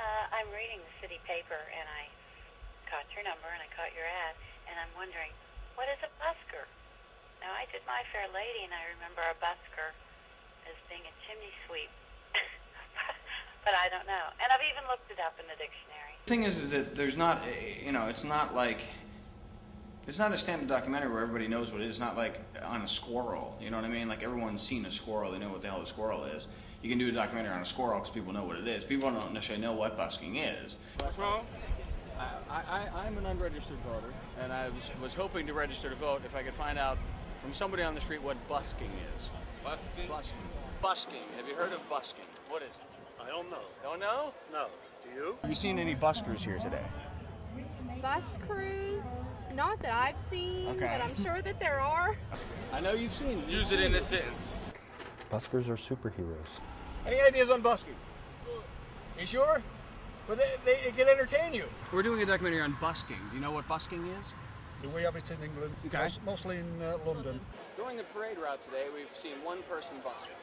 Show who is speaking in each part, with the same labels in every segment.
Speaker 1: I'm reading the city paper, and I caught your number, and I caught your ad, and I'm wondering, what is a busker? Now, I did My Fair Lady, and I remember a busker as being a chimney sweep, but I don't know. And I've even looked it up in the dictionary.
Speaker 2: The thing is that there's not, it's not like, it's not a standard documentary where everybody knows what it is. It's not like on a squirrel, you know what I mean? Like everyone's seen a squirrel, they know what the hell a squirrel is. You can do a documentary on a squirrel because people know what it is. People don't necessarily know what busking is.
Speaker 3: What's wrong?
Speaker 4: I'm an unregistered voter, and I was hoping to register to vote if I could find out from somebody on the street what busking is.
Speaker 3: Busking?
Speaker 4: Busking. Busking. Have you heard of busking? What is it?
Speaker 3: I don't know.
Speaker 4: Don't know?
Speaker 3: No. Do you?
Speaker 2: Have you seen any buskers here today?
Speaker 5: Bus crews? Not that I've seen,
Speaker 2: Okay.
Speaker 5: but I'm sure that there are.
Speaker 4: I know you've seen.
Speaker 3: Use it in a sentence.
Speaker 6: Buskers are superheroes.
Speaker 4: Any ideas on busking? You sure? Well, it can entertain you. We're doing a documentary on busking. Do you know what busking is?
Speaker 7: We have it in England,
Speaker 4: Okay.
Speaker 7: mostly in London.
Speaker 4: During the parade route today, we've seen one person busking.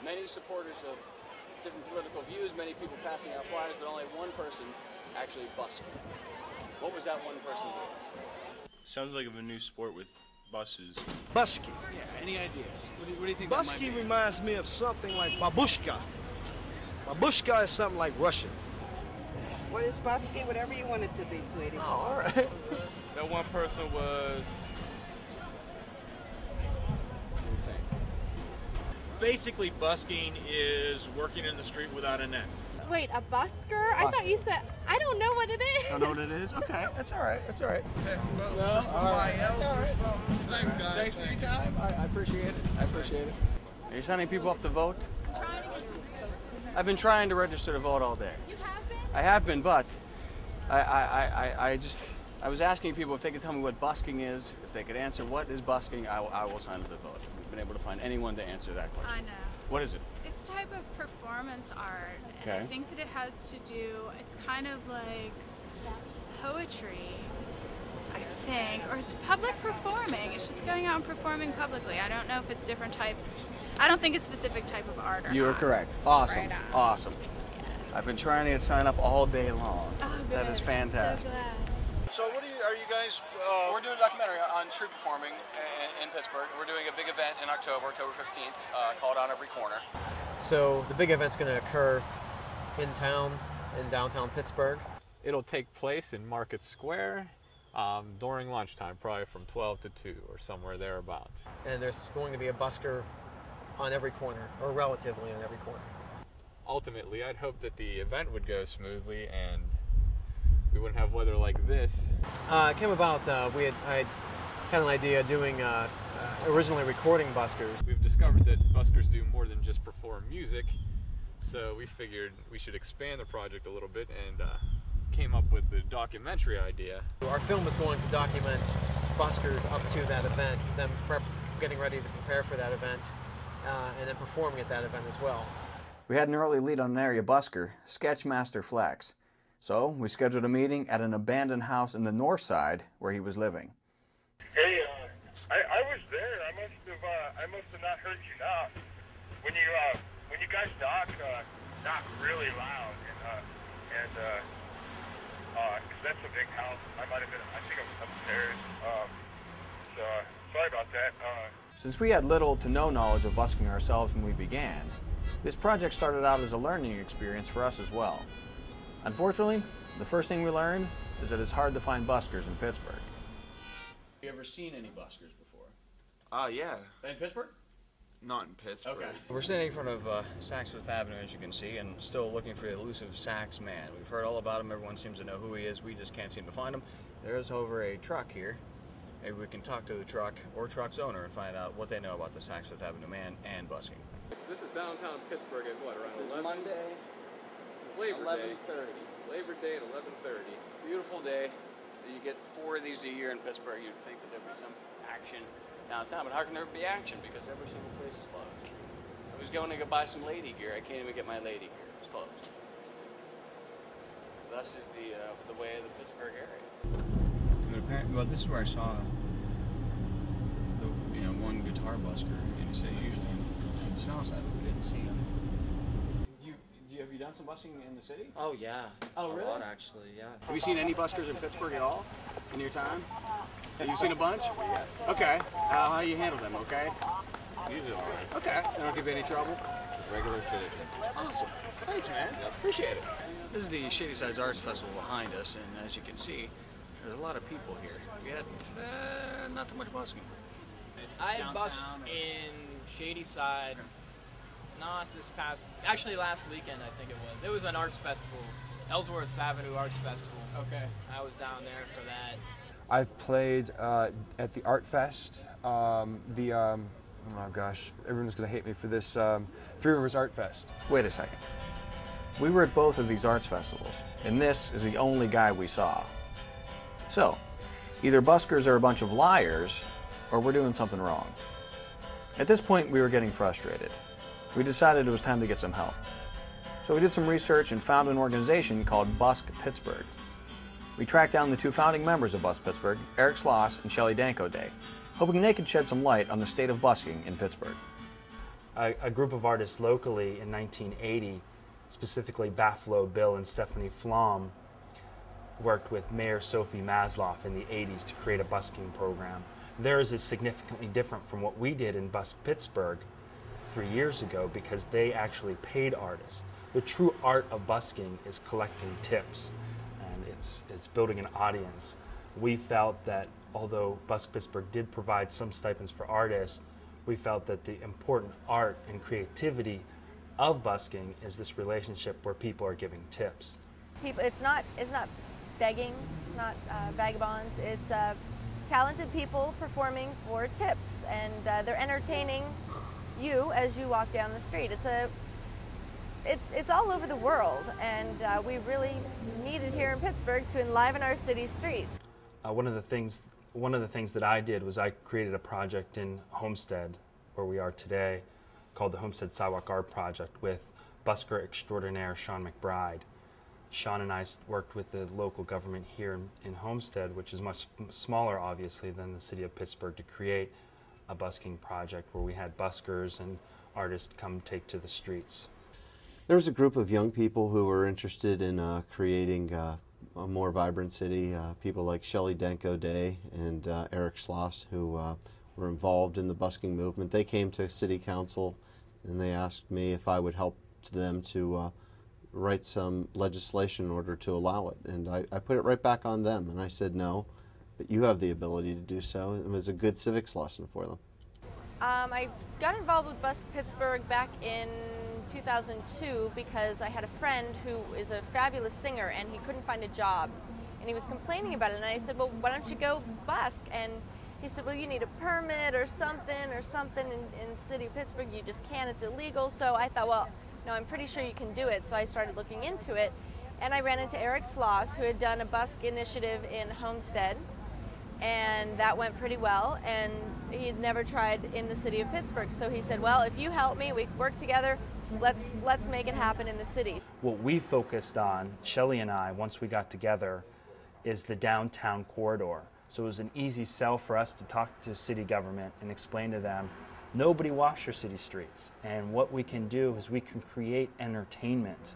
Speaker 4: Many supporters of different political views, many people passing out flyers, but only one person actually busking. What was that one person doing?
Speaker 8: Sounds like a new sport with buses.
Speaker 3: Busking.
Speaker 4: Yeah, any ideas? What do you think that might
Speaker 3: Busking
Speaker 4: be?
Speaker 3: reminds me of something like babushka. Babushka is something like Russian.
Speaker 9: What is busking? Whatever you want it to be, sweetie.
Speaker 4: Oh, all right.
Speaker 8: That one person was...
Speaker 10: Basically, busking is working in the street without a net.
Speaker 5: Wait, a busker? I thought you said, I don't know what it is.
Speaker 2: Don't know what it is? Okay, that's all right. That's all right.
Speaker 4: No,
Speaker 7: Somebody else or something.
Speaker 10: Thanks, guys.
Speaker 4: Thanks for your time. I appreciate it. I appreciate it. Are you signing people up to vote? I've been trying to register to vote all day.
Speaker 5: You have been?
Speaker 4: I have been, but I was asking people if they could tell me what busking is. If they could answer what is busking, I will sign up to vote. We've been able to find anyone to answer that question.
Speaker 11: I know.
Speaker 4: What is it?
Speaker 11: It's a type of performance art, and
Speaker 4: Okay.
Speaker 11: I think that it has to do, it's kind of like poetry, I think, or it's public performing. It's just going out and performing publicly. I don't know if it's different types. I don't think it's specific type of art or
Speaker 4: You are
Speaker 11: not.
Speaker 4: correct. Awesome.
Speaker 11: Right on.
Speaker 4: Awesome. I've been trying to get signed up all day long.
Speaker 11: Oh,
Speaker 4: That
Speaker 11: good.
Speaker 4: is
Speaker 11: I'm
Speaker 4: fantastic.
Speaker 11: so glad.
Speaker 3: So what are you guys...
Speaker 4: We're doing a documentary on street performing in Pittsburgh. We're doing a big event in October 15th, called On Every Corner.
Speaker 6: So the big event's going to occur in town, in downtown Pittsburgh.
Speaker 12: It'll take place in Market Square during lunchtime, probably from 12 to 2 or somewhere thereabout.
Speaker 6: And there's going to be a busker on every corner, or relatively on every corner.
Speaker 12: Ultimately, I'd hope that the event would go smoothly and we wouldn't have weather like this.
Speaker 6: It came about, I had an idea of doing, originally recording buskers.
Speaker 12: We've discovered that buskers do more than just perform music, so we figured we should expand the project a little bit and came up with the documentary idea.
Speaker 6: Our film is going to document buskers up to that event, them getting ready to prepare for that event, and then performing at that event as well.
Speaker 2: We had an early lead on an area busker, Sketchmaster Flex. So we scheduled a meeting at an abandoned house in the north side where he was living.
Speaker 13: Hey, I was there. I must have not heard you knock. When you guys knock really loud, and cause that's a big house. I think I was upstairs. So sorry about that.
Speaker 2: Since we had little to no knowledge of busking ourselves when we began, this project started out as a learning experience for us as well. Unfortunately, the first thing we learned is that it's hard to find buskers in Pittsburgh. Have you ever seen any buskers before?
Speaker 8: Yeah.
Speaker 2: In Pittsburgh?
Speaker 8: Not in Pittsburgh.
Speaker 2: Okay. We're standing in front of Saks Fifth Avenue, as you can see, and still looking for the elusive Saks man. We've heard all about him. Everyone seems to know who he is. We just can't seem to find him. There is, however, a truck here. Maybe we can talk to the truck or truck's owner and find out what they know about the Saks Fifth Avenue man and busking.
Speaker 12: This is downtown Pittsburgh at what, around 11?
Speaker 4: This is Monday,
Speaker 12: This is Labor Day.
Speaker 4: 11:30.
Speaker 12: Labor Day at 11:30.
Speaker 4: Beautiful day. You get 4 of these a year in Pittsburgh. You'd think that there'd be some action downtown, but how can there be action? Because every single place is closed. I was going to go buy some lady gear. I can't even get my lady gear. It's closed. Thus is the way of the Pittsburgh area. But apparently, well, this is where I saw the one guitar busker, and he says usually in the south side, but we didn't see him. Have
Speaker 2: you done some busking in the city?
Speaker 14: Oh yeah.
Speaker 2: Oh really?
Speaker 14: A lot actually, yeah.
Speaker 2: Have you seen any buskers in Pittsburgh at all in your time? Have you seen a bunch?
Speaker 14: Yes.
Speaker 2: Okay. How you handle them? Okay.
Speaker 14: Usually alright.
Speaker 2: Okay. They don't give you any trouble?
Speaker 14: Regular citizen.
Speaker 2: Awesome. Thanks, man. Appreciate it. This is the Shady Sides Arts Festival behind us, and as you can see, there's a lot of people here. Yet, not too much busking.
Speaker 15: I had busked in Shady Side, not this past, actually last weekend I think it was. It was an arts festival, Ellsworth Avenue Arts Festival.
Speaker 2: Okay.
Speaker 15: I was down there for that.
Speaker 16: I've played at the Art Fest, oh gosh, everyone's gonna hate me for this, Three Rivers Art Fest.
Speaker 2: Wait a second. We were at both of these arts festivals, and this is the only guy we saw. So, either buskers are a bunch of liars, or we're doing something wrong. At this point, we were getting frustrated. We decided it was time to get some help. So we did some research and found an organization called Busk Pittsburgh. We tracked down the two founding members of Busk Pittsburgh, Eric Sloss and Shelley Danko Day, hoping they could shed some light on the state of busking in Pittsburgh.
Speaker 17: A group of artists locally in 1980, specifically Buffalo Bill and Stephanie Flom, worked with Mayor Sophie Masloff in the 80s to create a busking program. Theirs is significantly different from what we did in Busk Pittsburgh 3 years ago because they actually paid artists. The true art of busking is collecting tips, and it's building an audience. We felt that although Busk Pittsburgh did provide some stipends for artists, we felt that the important art and creativity of busking is this relationship where people are giving tips.
Speaker 18: It's not begging, it's not vagabonds, it's talented people performing for tips, and they're entertaining you as you walk down the street. It's all over the world, and we really need it here in Pittsburgh to enliven our city streets.
Speaker 17: One of the things that I did was I created a project in Homestead, where we are today, called the Homestead Sidewalk Art Project with busker extraordinaire Sean McBride. Sean and I worked with the local government here in Homestead, which is much smaller, obviously, than the city of Pittsburgh, to create a busking project where we had buskers and artists come take to the streets.
Speaker 19: There was a group of young people who were interested in creating a more vibrant city. People like Shelley Danko Day and Eric Sloss, who were involved in the busking movement. They came to City Council and they asked me if I would help them to write some legislation in order to allow it. And I put it right back on them, and I said no, but you have the ability to do so. It was a good civics lesson for them.
Speaker 18: I got involved with Busk Pittsburgh back in 2002 because I had a friend who is a fabulous singer and he couldn't find a job. And he was complaining about it, and I said, well, why don't you go busk? And he said, well, you need a permit or something in the city of Pittsburgh. You just can't, it's illegal. So I thought, well, no, I'm pretty sure you can do it. So I started looking into it, and I ran into Eric Sloss, who had done a busk initiative in Homestead, and that went pretty well, and he had never tried in the city of Pittsburgh. So he said, well, if you help me, we work together, let's make it happen in the city.
Speaker 17: What we focused on, Shelley and I, once we got together, is the downtown corridor. So it was an easy sell for us to talk to city government and explain to them, nobody walks your city streets. And what we can do is we can create entertainment.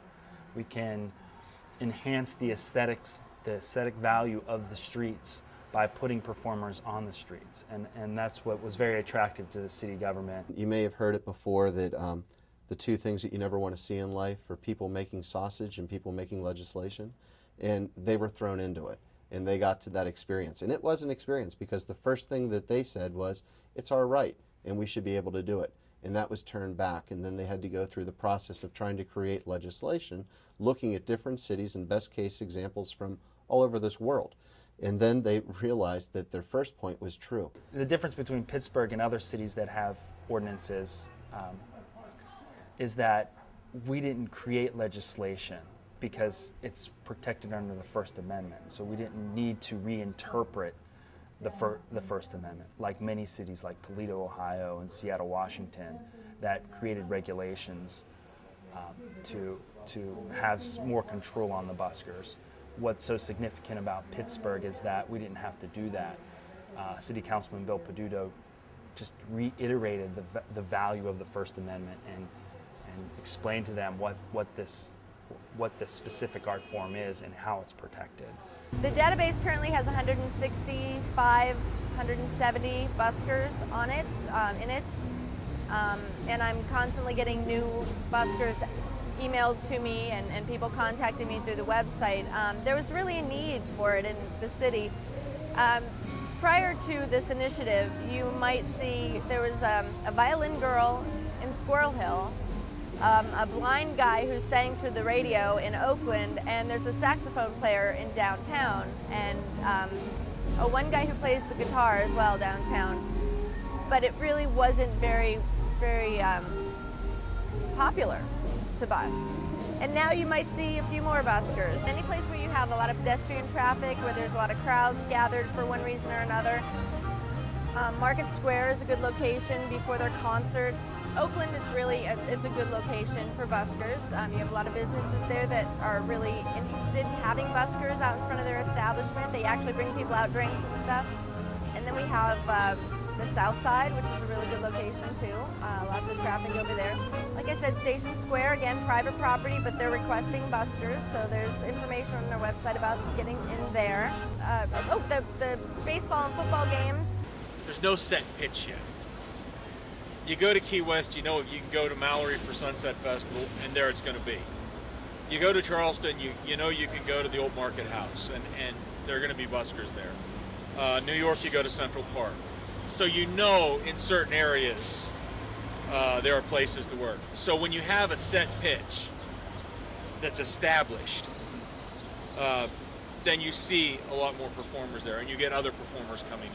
Speaker 17: We can enhance the aesthetic value of the streets by putting performers on the streets. And that's what was very attractive to the city government.
Speaker 19: You may have heard it before that the two things that you never want to see in life are people making sausage and people making legislation. And they were thrown into it, and they got to that experience. And it was an experience because the first thing that they said was, it's our right, and we should be able to do it. And that was turned back, and then they had to go through the process of trying to create legislation, looking at different cities and best case examples from all over this world. And then they realized that their first point was true.
Speaker 17: The difference between Pittsburgh and other cities that have ordinances is that we didn't create legislation because it's protected under the First Amendment. So we didn't need to reinterpret the First Amendment, like many cities like Toledo, Ohio, and Seattle, Washington, that created regulations to have more control on the buskers. What's so significant about Pittsburgh is that we didn't have to do that. City Councilman Bill Peduto just reiterated the value of the First Amendment and explained to them what this what the specific art form is and how it's protected.
Speaker 18: The database currently has 165, 170 buskers on it, in it, and I'm constantly getting new buskers emailed to me and people contacting me through the website. There was really a need for it in the city. Prior to this initiative, you might see there was a violin girl in Squirrel Hill, a blind guy who sang through the radio in Oakland, and there's a saxophone player in downtown, and one guy who plays the guitar as well downtown. But it really wasn't very popular to busk. And now you might see a few more buskers. Any place where you have a lot of pedestrian traffic, where there's a lot of crowds gathered for one reason or another. Market Square is a good location before their concerts. Oakland is really, it's a good location for buskers. You have a lot of businesses there that are really interested in having buskers out in front of their establishment. They actually bring people out drinks and stuff. And then we have the South Side, which is a really good location too. Lots of traffic over there. Like I said, Station Square, again, private property, but they're requesting buskers, so there's information on their website about getting in there. The baseball and football games.
Speaker 10: There's no set pitch yet. You go to Key West, you know you can go to Mallory for Sunset Festival, and there it's going to be. You go to Charleston, you know you can go to the Old Market House, and there are going to be buskers there. New York, you go to Central Park. So you know in certain areas there are places to work. So when you have a set pitch that's established, then you see a lot more performers there, and you get other performers coming in.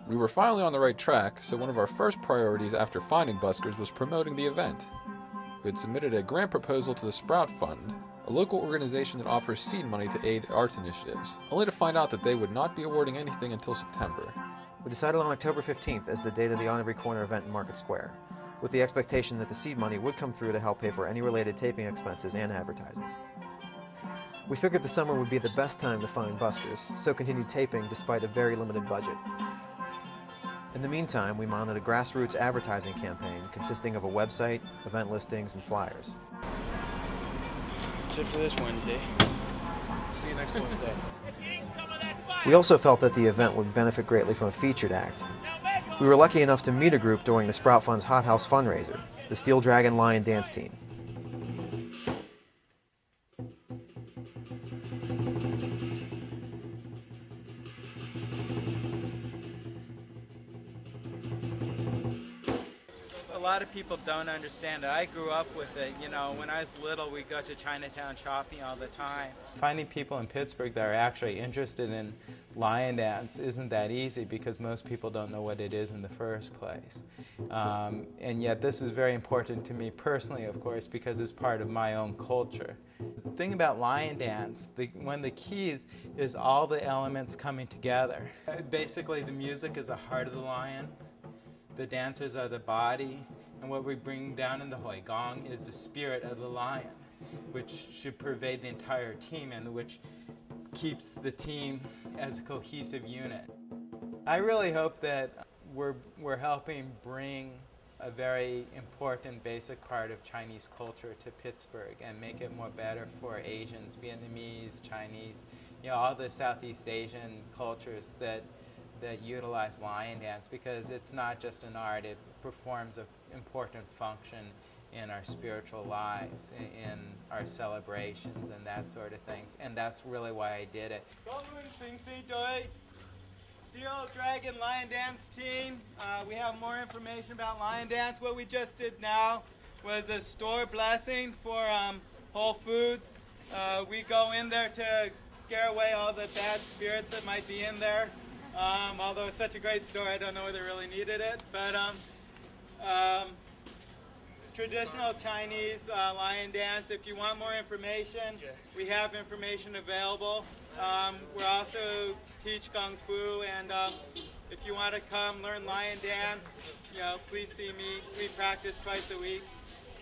Speaker 12: We were finally on the right track, so one of our first priorities after finding buskers was promoting the event. We had submitted a grant proposal to the Sprout Fund, a local organization that offers seed money to aid arts initiatives, only to find out that they would not be awarding anything until September.
Speaker 6: We decided on October 15th as the date of the On Every Corner event in Market Square, with the expectation that the seed money would come through to help pay for any related taping expenses and advertising. We figured the summer would be the best time to find buskers, so continued taping despite a very limited budget. In the meantime, we mounted a grassroots advertising campaign consisting of a website, event listings, and flyers.
Speaker 2: That's it for this Wednesday. See you next Wednesday.
Speaker 6: We also felt that the event would benefit greatly from a featured act. We were lucky enough to meet a group during the Sprout Fund's Hot House fundraiser, the Steel Dragon Lion Dance Team.
Speaker 20: A lot of people don't understand it. I grew up with it. You know, when I was little, we'd go to Chinatown shopping all the time. Finding people in Pittsburgh that are actually interested in lion dance isn't that easy because most people don't know what it is in the first place. And yet this is very important to me personally, of course, because it's part of my own culture. The thing about lion dance, one of the keys is all the elements coming together. Basically, the music is the heart of the lion. The dancers are the body, and what we bring down in the hoi gong is the spirit of the lion, which should pervade the entire team and which keeps the team as a cohesive unit. I really hope that we're helping bring a very important basic part of Chinese culture to Pittsburgh and make it more better for Asians, Vietnamese, Chinese, you know, all the Southeast Asian cultures that utilize lion dance, because it's not just an art, it performs an important function in our spiritual lives, in our celebrations and that sort of things, and that's really why I did it. Steel Dragon Lion Dance Team, we have more information about lion dance. What we just did now was a store blessing for Whole Foods. We go in there to scare away all the bad spirits that might be in there. Although it's such a great store, I don't know whether they really needed it. But traditional Chinese lion dance. If you want more information, we have information available. We also teach Kung Fu, and if you want to come learn lion dance, you know, please see me. We practice twice a week.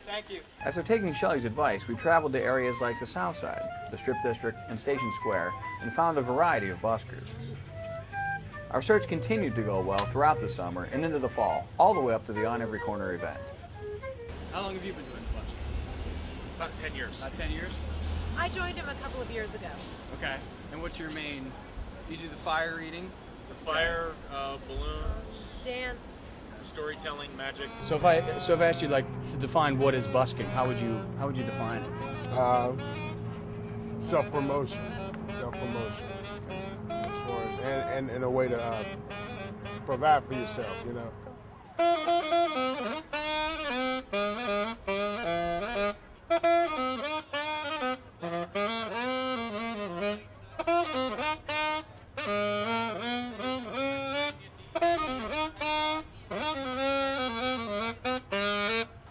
Speaker 20: Thank you.
Speaker 2: After taking Shelley's advice, we traveled to areas like the South Side, the Strip District, and Station Square, and found a variety of buskers. Our search continued to go well throughout the summer and into the fall, all the way up to the On Every Corner event.
Speaker 4: How long have you been doing the busking?
Speaker 10: About 10 years.
Speaker 4: About 10 years?
Speaker 5: I joined him a couple of years ago.
Speaker 4: Okay. And what's your main, you do the fire eating?
Speaker 10: The fire, balloons,
Speaker 5: Dance.
Speaker 10: storytelling, magic.
Speaker 4: So if I asked you like to define what is busking, how would you define it?
Speaker 21: Self-promotion. Self-promotion. As far as, and a way to provide for yourself, you know.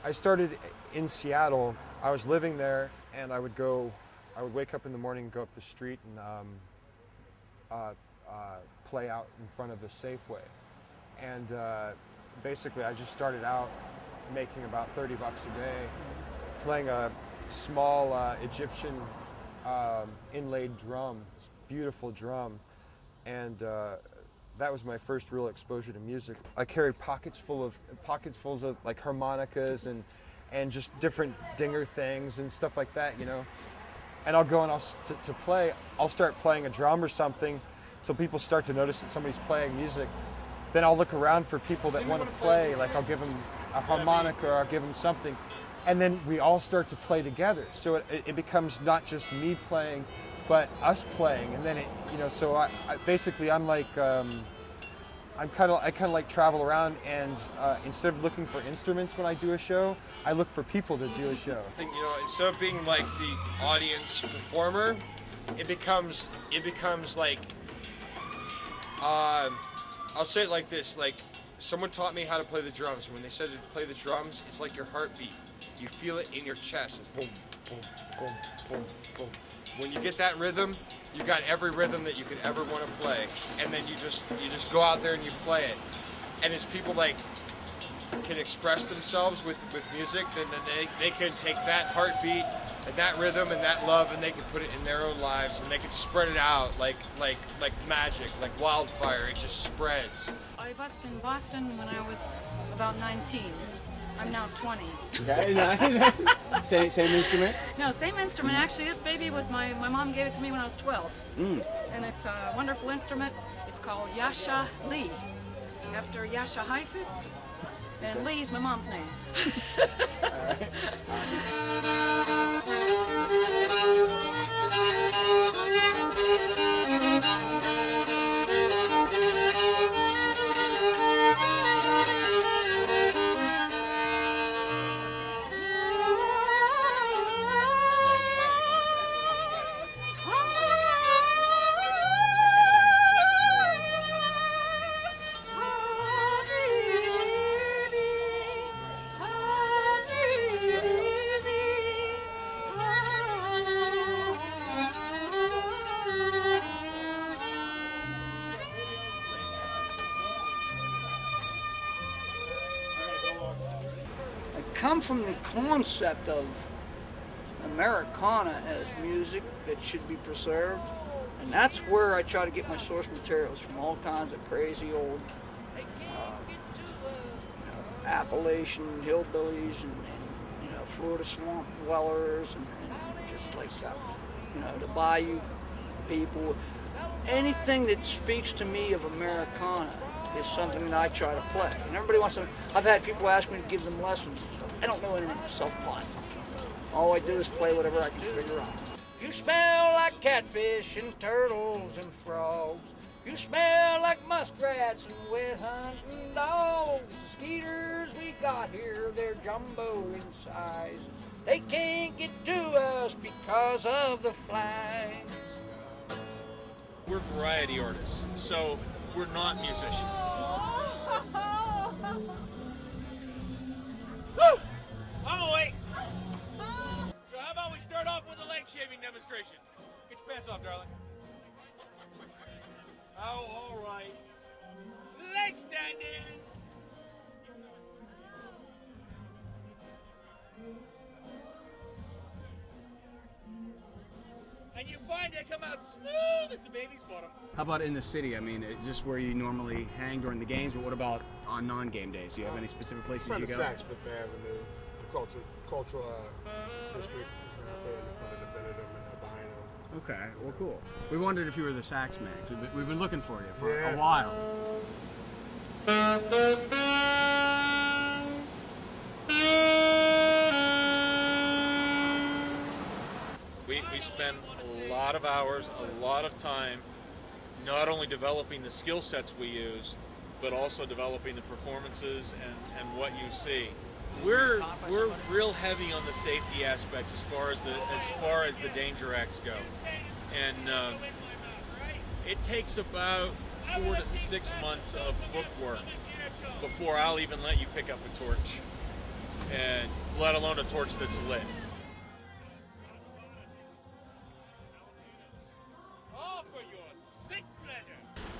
Speaker 16: I started in Seattle. I was living there, and I would wake up in the morning, go up the street, and play out in front of the Safeway. And basically, I just started out making about $30 a day, playing a small Egyptian inlaid drum, beautiful drum, and that was my first real exposure to music. I carried pockets full of like harmonicas and just different dinger things and stuff like that, you know. And I'll go and to play, I'll start playing a drum or something, so people start to notice that somebody's playing music. Then I'll look around for people that want to play, like I'll give them a harmonica or I'll give them something, and then we all start to play together. So it becomes not just me playing, but us playing, and then so I basically I'm like I kind of like travel around, and instead of looking for instruments when I do a show, I look for people to do a show. I think instead of being like the audience performer, it becomes like I'll say it like this: like someone taught me how to play the drums. When they said to play the drums, it's like your heartbeat. You feel it in your chest. Boom, boom, boom, boom, boom. When you get that rhythm, you got every rhythm that you could ever want to play, and then you just go out there and you play it. And as people like can express themselves with music, then they can take that heartbeat and that rhythm and that love, and they can put it in their own lives, and they can spread it out like magic, like wildfire. It just spreads.
Speaker 22: I busked in Boston when I was about 19. I'm now 20.
Speaker 4: Okay, nice. Same instrument?
Speaker 22: No, same instrument. Actually, this baby was my mom gave it to me when I was 12. And it's a wonderful instrument. It's called Yasha Lee, after Yasha Heifetz. And Lee's my mom's name.
Speaker 4: All right.
Speaker 23: Come from the concept of Americana as music that should be preserved, and that's where I try to get my source materials from, all kinds of crazy old Appalachian hillbillies and Florida swamp dwellers and just like the bayou people. Anything that speaks to me of Americana is something that I try to play. And everybody wants to, I've had people ask me to give them lessons and stuff. I don't know anything, self-taught. All I do is play whatever I can figure out. You smell like catfish and turtles and frogs. You smell like muskrats and wet hunting dogs. The skeeters we got here, they're jumbo in size. They can't get to us because of the flies.
Speaker 10: We're variety artists, so we're not musicians. Woo! I'm awake. So how about we start off with a leg shaving demonstration? Get your pants off, darling. Oh, all right. Leg standing. And you find they come out smooth as a baby's bottom.
Speaker 4: How about in the city? I mean, is this where you normally hang during the games, but what about on non-game days? Do you have any specific places you go?
Speaker 21: Saks, Fifth Avenue, the cultural district. I play in the front of the Benedum and behind them.
Speaker 4: Okay, well, cool. We wondered if you were the sax man. We've been looking for you for
Speaker 21: Yeah.
Speaker 4: a while.
Speaker 10: We spend a lot of hours, a lot of time, not only developing the skill sets we use, but also developing the performances and what you see. We're real heavy on the safety aspects as far as the danger acts go, and it takes about 4 to 6 months of footwork before I'll even let you pick up a torch, and let alone a torch that's lit.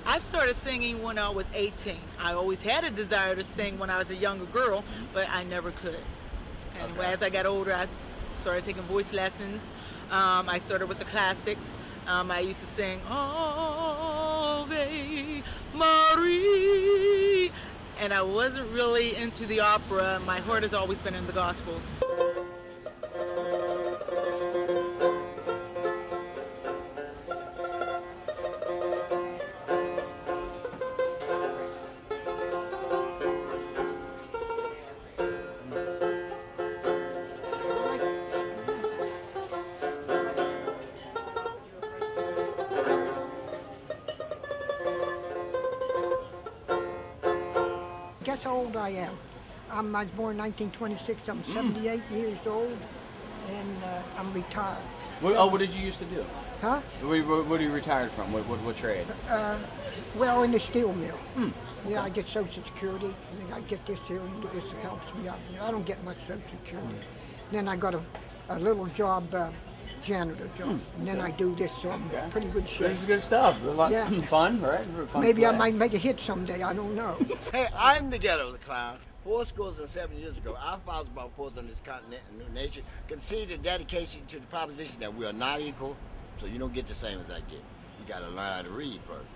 Speaker 1: I started singing when I was 18. I always had a desire to sing when I was a younger girl, but I never could. And as I got older, I started taking voice lessons. I started with the classics. I used to sing Ave Maria, and I wasn't really into the opera. My heart has always been in the Gospels.
Speaker 7: Guess how old I am. I was born in 1926. I'm 78 years old, and I'm retired.
Speaker 4: What did you used to do?
Speaker 7: Huh?
Speaker 4: What are you retired from? What trade?
Speaker 7: Well, in the steel mill. Yeah, I get Social Security, and I get this here, and this helps me out. I don't get much Social Security. Then I got a little job, janitor job, and then I do this, so I'm pretty good shape.
Speaker 4: This is good stuff. A lot fun, right? Fun
Speaker 7: Maybe
Speaker 4: play.
Speaker 7: I might make a hit someday. I don't know.
Speaker 9: Hey, I'm the Ghetto the Clown. 4 scores and 7 years ago, our fathers brought forth on this continent and new nation conceded dedication to the proposition that we are not equal, so you don't get the same as I get. You gotta learn how to read first.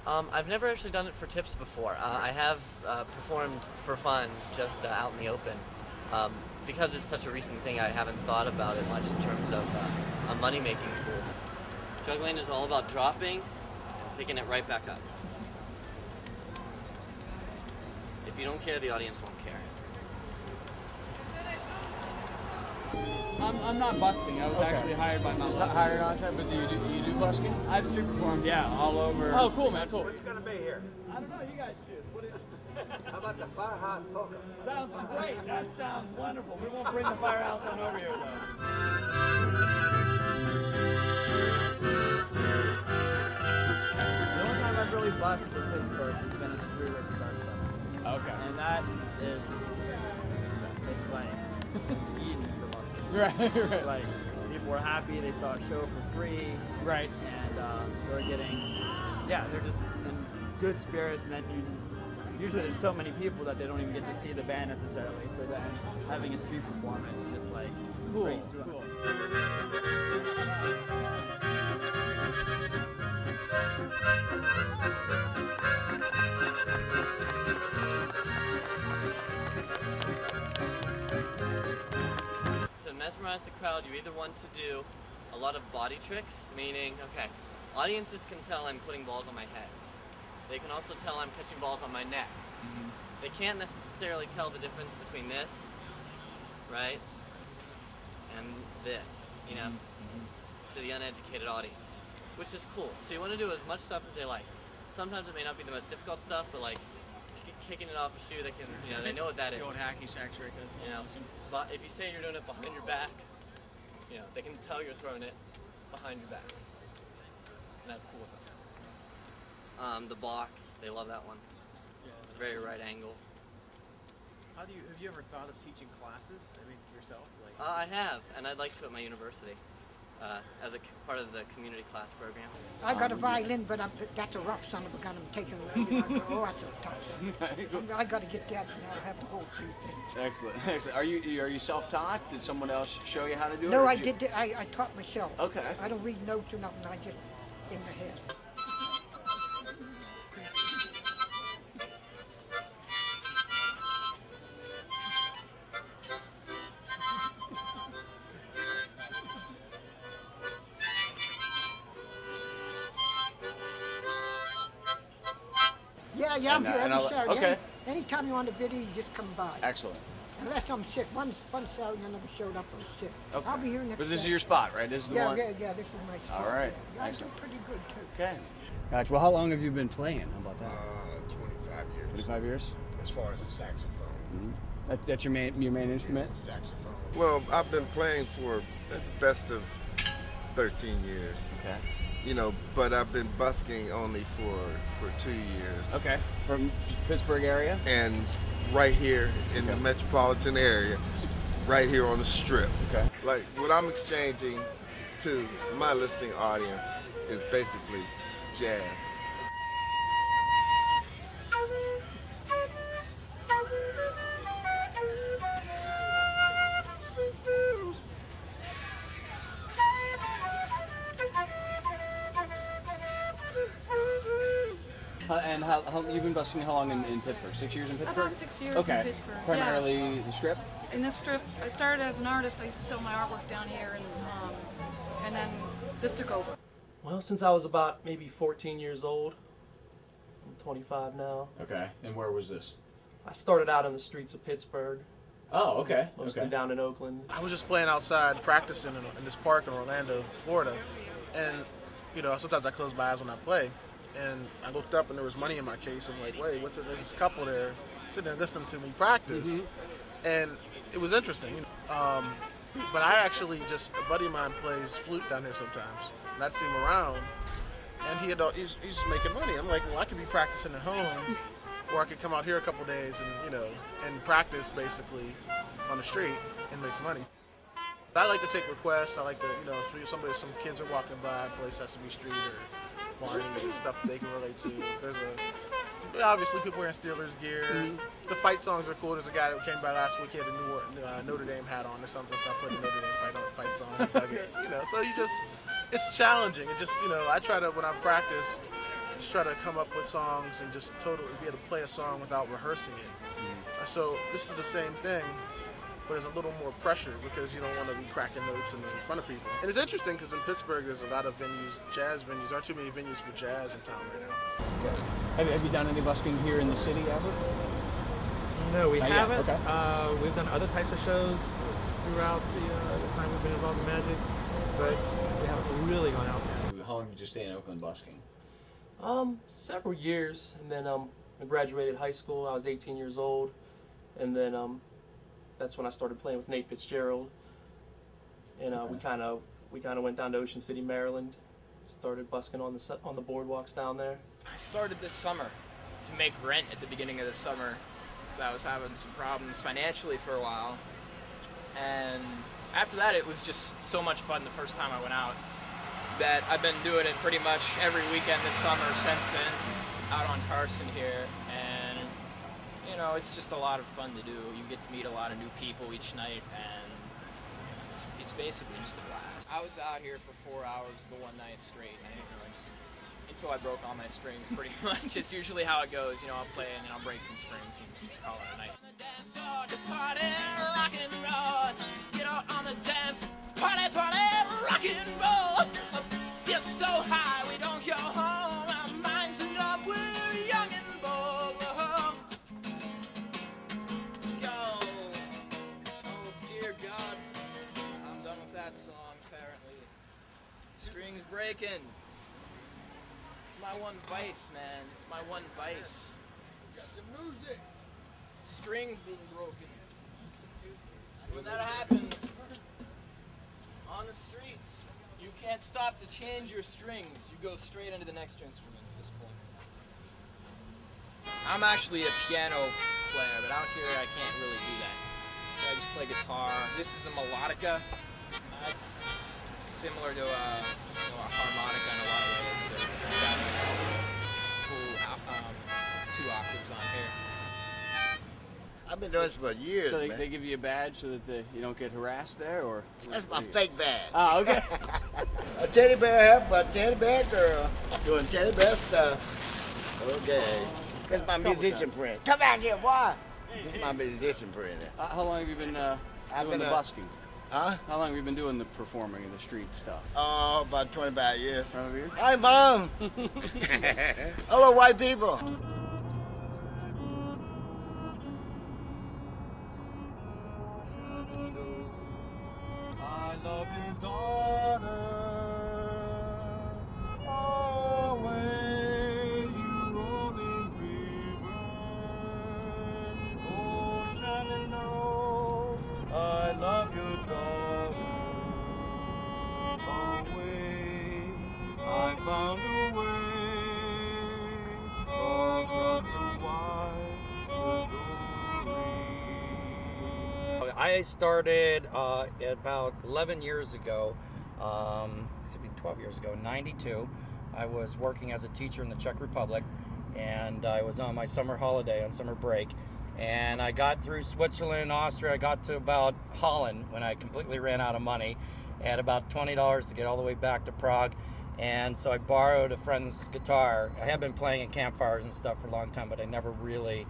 Speaker 24: I've never actually done it for tips before. I have performed for fun, just out in the open. Because it's such a recent thing, I haven't thought about it much in terms of a money-making tool. Juggling is all about dropping and picking it right back up. If you don't care, the audience won't care.
Speaker 4: I'm not busking. I was actually hired by my local. Hired on time, but do you do busking? I've street performed, yeah, all over. Oh, cool, man, cool.
Speaker 25: What's gonna be here?
Speaker 4: I don't know. You guys choose.
Speaker 25: How about the firehouse polka?
Speaker 4: Sounds great. That sounds wonderful. We won't bring the firehouse on over here, though.
Speaker 26: The only time I've really busted in Pittsburgh has been at the Three Rivers Arts Festival.
Speaker 4: Okay.
Speaker 26: And that is, it's like, it's Eden for busking.
Speaker 4: Right,
Speaker 26: It's
Speaker 4: right.
Speaker 26: like, people were happy, they saw a show for free.
Speaker 4: Right.
Speaker 26: And they're getting, they're just in good spirits, and then usually there's so many people that they don't even get to see the band necessarily, so then having a street performance just like brings to
Speaker 4: cool.
Speaker 24: To mesmerize the crowd, you either want to do a lot of body tricks, meaning, okay, audiences can tell I'm putting balls on my head. They can also tell I'm catching balls on my neck. They can't necessarily tell the difference between this, right, and this, you know, to the uneducated audience, which is cool. So you want to do as much stuff as they like. Sometimes it may not be the most difficult stuff, but like kicking it off a shoe, they can, you know, they know what that is.
Speaker 4: Going hacky sacks right, that's
Speaker 24: you know, but if you say you're doing it behind your back, you know, they can tell you're throwing it behind your back, and that's cool with them. The box, they love that one.
Speaker 14: Yeah,
Speaker 24: it's a very right angle.
Speaker 14: Have you ever thought of teaching classes? I mean, yourself? Like.
Speaker 24: I have, and I'd like to at my university as a part of the community class program.
Speaker 7: I got a violin, but that's a rough son of a gun. I'm taking it. Oh, that's a tough son. I got to get that, and I'll have the whole 3 things.
Speaker 4: Excellent, excellent. Are you self-taught? Did someone else show you how to do it?
Speaker 7: No, I did. I taught myself.
Speaker 4: Okay.
Speaker 7: I don't read notes or nothing. I just in my head. Yeah, I'm here every Saturday.
Speaker 2: Okay.
Speaker 7: Anytime you're on the video, you just come by.
Speaker 2: Excellent.
Speaker 7: Unless I'm sick. One Saturday I never showed up. I was sick.
Speaker 2: Okay.
Speaker 7: I'll be here next
Speaker 2: But this is
Speaker 7: Saturday.
Speaker 2: your spot, right? This is the one?
Speaker 7: Yeah, this is my spot.
Speaker 2: All right.
Speaker 7: Yeah, I do pretty good, too.
Speaker 2: Okay. Gotcha. Well, how long have you been playing? How about that?
Speaker 21: 25 years.
Speaker 2: 25 years?
Speaker 21: As far as the saxophone.
Speaker 2: Mm-hmm. That's your main instrument?
Speaker 21: Yeah, saxophone.
Speaker 3: Well, I've been playing for the best of 13 years.
Speaker 2: Okay.
Speaker 3: You know, but I've been busking only for 2 years.
Speaker 2: Okay. From Pittsburgh area?
Speaker 3: And right here in the metropolitan area, right here on the Strip.
Speaker 2: Okay.
Speaker 3: Like, what I'm exchanging to my listening audience is basically jazz.
Speaker 2: And how you've been busking how long in Pittsburgh? 6 years in Pittsburgh?
Speaker 22: About 6 years
Speaker 2: okay.
Speaker 22: in Pittsburgh.
Speaker 2: Primarily the Strip?
Speaker 22: In the Strip, I started as an artist. I used to sell my artwork down here, and then this took over.
Speaker 8: Well, since I was about maybe 14 years old, I'm 25 now.
Speaker 2: Okay. And where was this?
Speaker 8: I started out on the streets of Pittsburgh.
Speaker 2: Oh, okay.
Speaker 8: Mostly down in Oakland.
Speaker 14: I was just playing outside, practicing in this park in Orlando, Florida, and you know sometimes I close my eyes when I play, and I looked up and there was money in my case. I'm like, wait, what's it? There's this couple there sitting there listening to me practice, and it was interesting. But I actually a buddy of mine plays flute down here sometimes, and I'd see him around, and he's just making money. I'm like, well, I could be practicing at home, or I could come out here a couple days and practice basically on the street and make some money. I like to take requests. I like to, some kids are walking by, play Sesame Street or Barney and stuff that they can relate to. Obviously people wearing Steelers gear. The fight songs are cool. There's a guy that came by last week, he had a Notre Dame hat on or something, so I put a Notre Dame fight song. He dug it. So it's challenging. It just, I try to, when I practice, just try to come up with songs and just totally be able to play a song without rehearsing it. So this is the same thing, but there's a little more pressure because you don't want to be cracking notes in front of people. And it's interesting because in Pittsburgh there's a lot of venues, jazz venues. There aren't too many venues for jazz in town right now.
Speaker 2: Have you done any busking here in the city ever?
Speaker 8: No, we
Speaker 2: Not
Speaker 8: haven't.
Speaker 2: yet. Okay.
Speaker 8: We've done other types of shows throughout the time we've been involved in Magic, but we haven't really gone out there.
Speaker 2: How long did you stay in Oakland busking?
Speaker 8: Several years, and then I graduated high school. I was 18 years old, and then that's when I started playing with Nate Fitzgerald, and we kind of went down to Ocean City, Maryland, started busking on the boardwalks down there.
Speaker 11: I started this summer to make rent at the beginning of the summer because I was having some problems financially for a while, and after that it was just so much fun the first time I went out that I've been doing it pretty much every weekend this summer since then, out on Carson here, and it's just a lot of fun to do. You get to meet a lot of new people each night, and it's basically just a blast. I was out here for 4 hours the one night straight, and I didn't really until I broke all my strings pretty much. It's usually how it goes, I'll play and then I'll break some strings and just call it a night.
Speaker 13: Party, rock and roll. Get out on the dance. Party, rock and roll. Get so high we don't go home. Our minds are numb. We're young and bold.
Speaker 11: Go. Oh dear God, I'm done with that song apparently. Strings breaking. It's my one vice, man. It's my one vice.
Speaker 13: Got some music.
Speaker 11: Strings being broken. When that happens on the streets, you can't stop to change your strings. You go straight into the next instrument at this point. I'm actually a piano player, but out here I can't really do that. So I just play guitar. This is a melodica. It's similar to a harmonica in a lot of ways, but it's got full 2 octaves on here.
Speaker 9: I've been doing this for years,
Speaker 2: So
Speaker 9: man.
Speaker 2: they give you a badge so that you don't get harassed there, or?
Speaker 9: That's my fake badge.
Speaker 2: Oh, okay.
Speaker 9: A teddy bear help, a teddy bear girl doing teddy bear stuff. Okay. That's my musician print. Come back here, boy. This is my musician print.
Speaker 2: How long have you been doing the busking?
Speaker 9: Huh?
Speaker 2: How long have you been doing the performing and the street stuff?
Speaker 9: Oh, about 25 years.
Speaker 2: 25 years?
Speaker 9: Hi, Mom. Hello, white people.
Speaker 6: love you, daughter. Always you rolling river, ocean and know I love you, daughter. Always I found a way across the wide Missouri.
Speaker 12: I started about 11 years ago, it should be 12 years ago, in 92. I was working as a teacher in the Czech Republic, and I was on my summer holiday, on summer break, and I got through Switzerland and Austria. I got to about Holland when I completely ran out of money. I had about $20 to get all the way back to Prague, and so I borrowed a friend's guitar. I had been playing at campfires and stuff for a long time, but I never really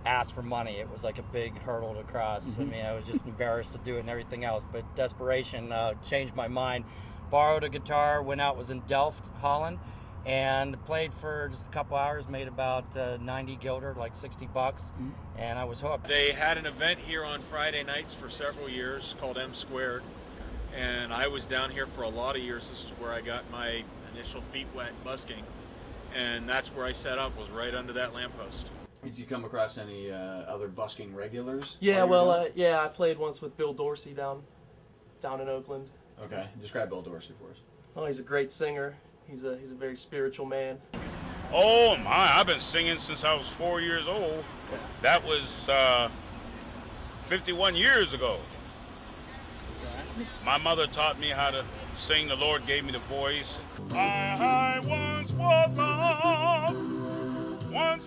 Speaker 12: asked for money. It was like a big hurdle to cross. I mean, I was just embarrassed to do it and everything else, but desperation changed my mind. Borrowed a guitar, went out, was in Delft, Holland, and played for just a couple hours, made about 90 guilder, like 60 bucks, and I was hooked.
Speaker 10: They had an event here on Friday nights for several years called M Squared, and I was down here for a lot of years. This is where I got my initial feet wet busking, and that's where I set up, was right under that lamppost.
Speaker 4: Did you come across any other busking regulars?
Speaker 8: Yeah, well, yeah, I played once with Bill Dorsey down in Oakland.
Speaker 4: Okay, describe Bill Dorsey for us.
Speaker 8: Oh, he's a great singer. He's a very spiritual man.
Speaker 15: Oh my, I've been singing since I was 4 years old. That was 51 years ago. My mother taught me how to sing. The Lord gave me the voice. I once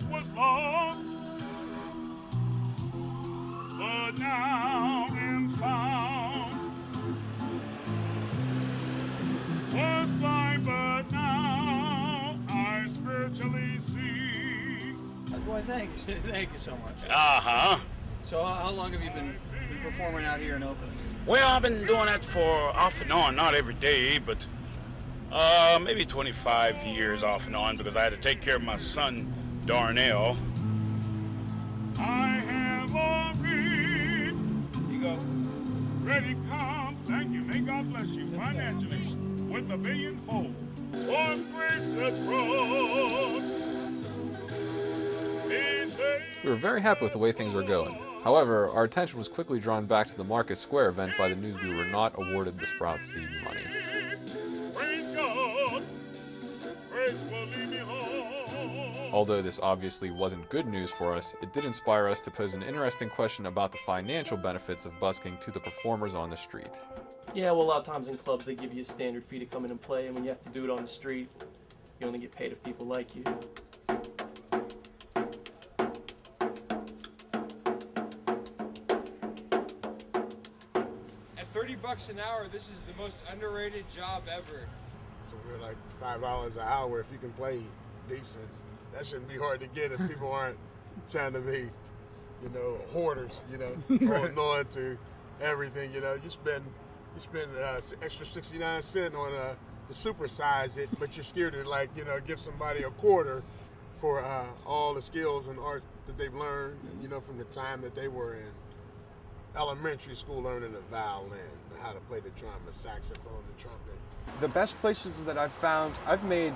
Speaker 15: was lost, but now am found. Was blind, but now I spiritually see.
Speaker 4: That's why thank you so much.
Speaker 15: Uh-huh.
Speaker 4: So how long have you been performing out here in Oakland?
Speaker 15: Well, I've been doing that for off and on, not every day, but maybe 25 years off and on, because I had to take care of my son, Darnell.
Speaker 6: I have a read. You go. Ready, come. Thank you. May God bless you financially with a billionfold. Was grace that brought.
Speaker 17: We were very happy with the way things were going. However, our attention was quickly drawn back to the Market Square event by the news we were not awarded the Sprout Seed money.
Speaker 6: Praise God. Praise will lead me home.
Speaker 17: Although this obviously wasn't good news for us, it did inspire us to pose an interesting question about the financial benefits of busking to the performers on the street.
Speaker 8: Yeah, well, a lot of times in clubs they give you a standard fee to come in and play, and when you have to do it on the street, you only get paid if people like you.
Speaker 18: At $30 an hour, this is the most underrated job ever.
Speaker 21: So we're like $5 an hour if you can play decent. That shouldn't be hard to get if people aren't trying to be, you know, hoarders, you know, holding on to everything, you know. You spend extra 69 cents on to supersize it, but you're scared to, like, you know, give somebody a quarter for all the skills and art that they've learned, you know, from the time that they were in elementary school learning the violin, how to play the drum, the saxophone, the trumpet.
Speaker 16: The best places that I've found, I've made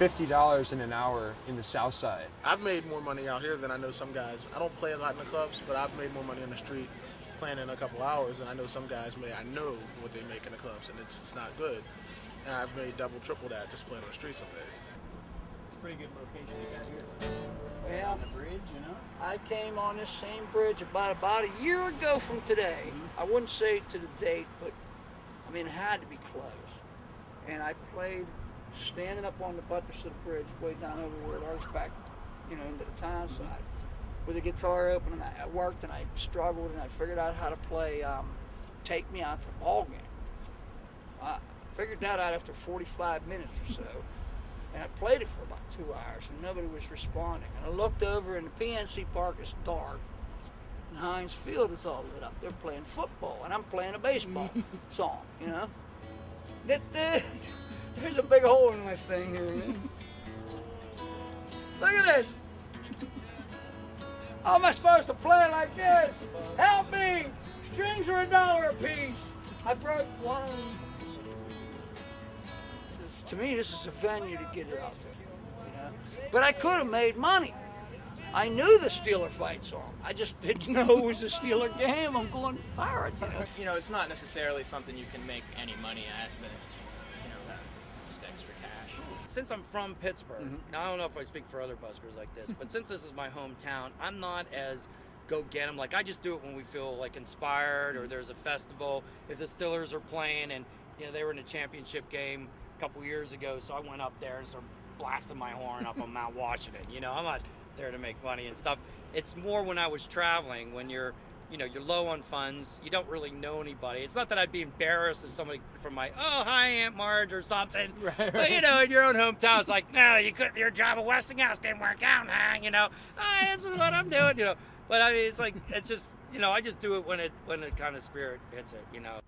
Speaker 16: $50 in an hour in the South Side.
Speaker 14: I've made more money out here than I know some guys. I don't play a lot in the clubs, but I've made more money on the street playing in a couple hours, and I know some guys I know what they make in the clubs, and it's not good. And I've made double, triple that just playing on the street some days.
Speaker 4: It's a pretty good location you got here.
Speaker 23: Well,
Speaker 4: On the bridge, you know?
Speaker 23: I came on this same bridge about a year ago from today. I wouldn't say to the date, but I mean, it had to be close. And I played standing up on the buttress of the bridge, way down over where it arcs back, you know, into the town side, with the guitar open, and I worked and I struggled and I figured out how to play Take Me Out to the Ball Game. I figured that out after 45 minutes or so, and I played it for about 2 hours and nobody was responding. And I looked over and the PNC Park is dark and Heinz Field is all lit up. They're playing football and I'm playing a baseball song, you know. There's a big hole in my thing here, man. Look at this. How am I supposed to play like this? Help me! Strings are $1 a piece. I broke one. To me, this is a venue to get it out there, you know. But I could have made money. I knew the Steeler fight song. I just didn't know it was a Steeler game. I'm going Pirates, you know.
Speaker 11: You know, it's not necessarily something you can make any money at, but you know, just extra cash.
Speaker 12: Since I'm from Pittsburgh, now I don't know if I speak for other buskers like this, but since this is my hometown, I'm not as go get them. Like, I just do it when we feel like inspired or there's a festival. If the Steelers are playing and, you know, they were in a championship game a couple years ago, so I went up there and started blasting my horn up on Mount Washington. You know, I'm not there to make money and stuff. It's more when I was traveling, when you're, you know, you're low on funds, you don't really know anybody. It's not that I'd be embarrassed if somebody from my, oh, hi, Aunt Marge or something. Right. But, you know, in your own hometown, it's like, no, you couldn't, your job at Westinghouse didn't work out, huh? You know, oh, this is what I'm doing, you know. But I mean, it's like, it's just, you know, I just do it when the kind of spirit hits it, you know.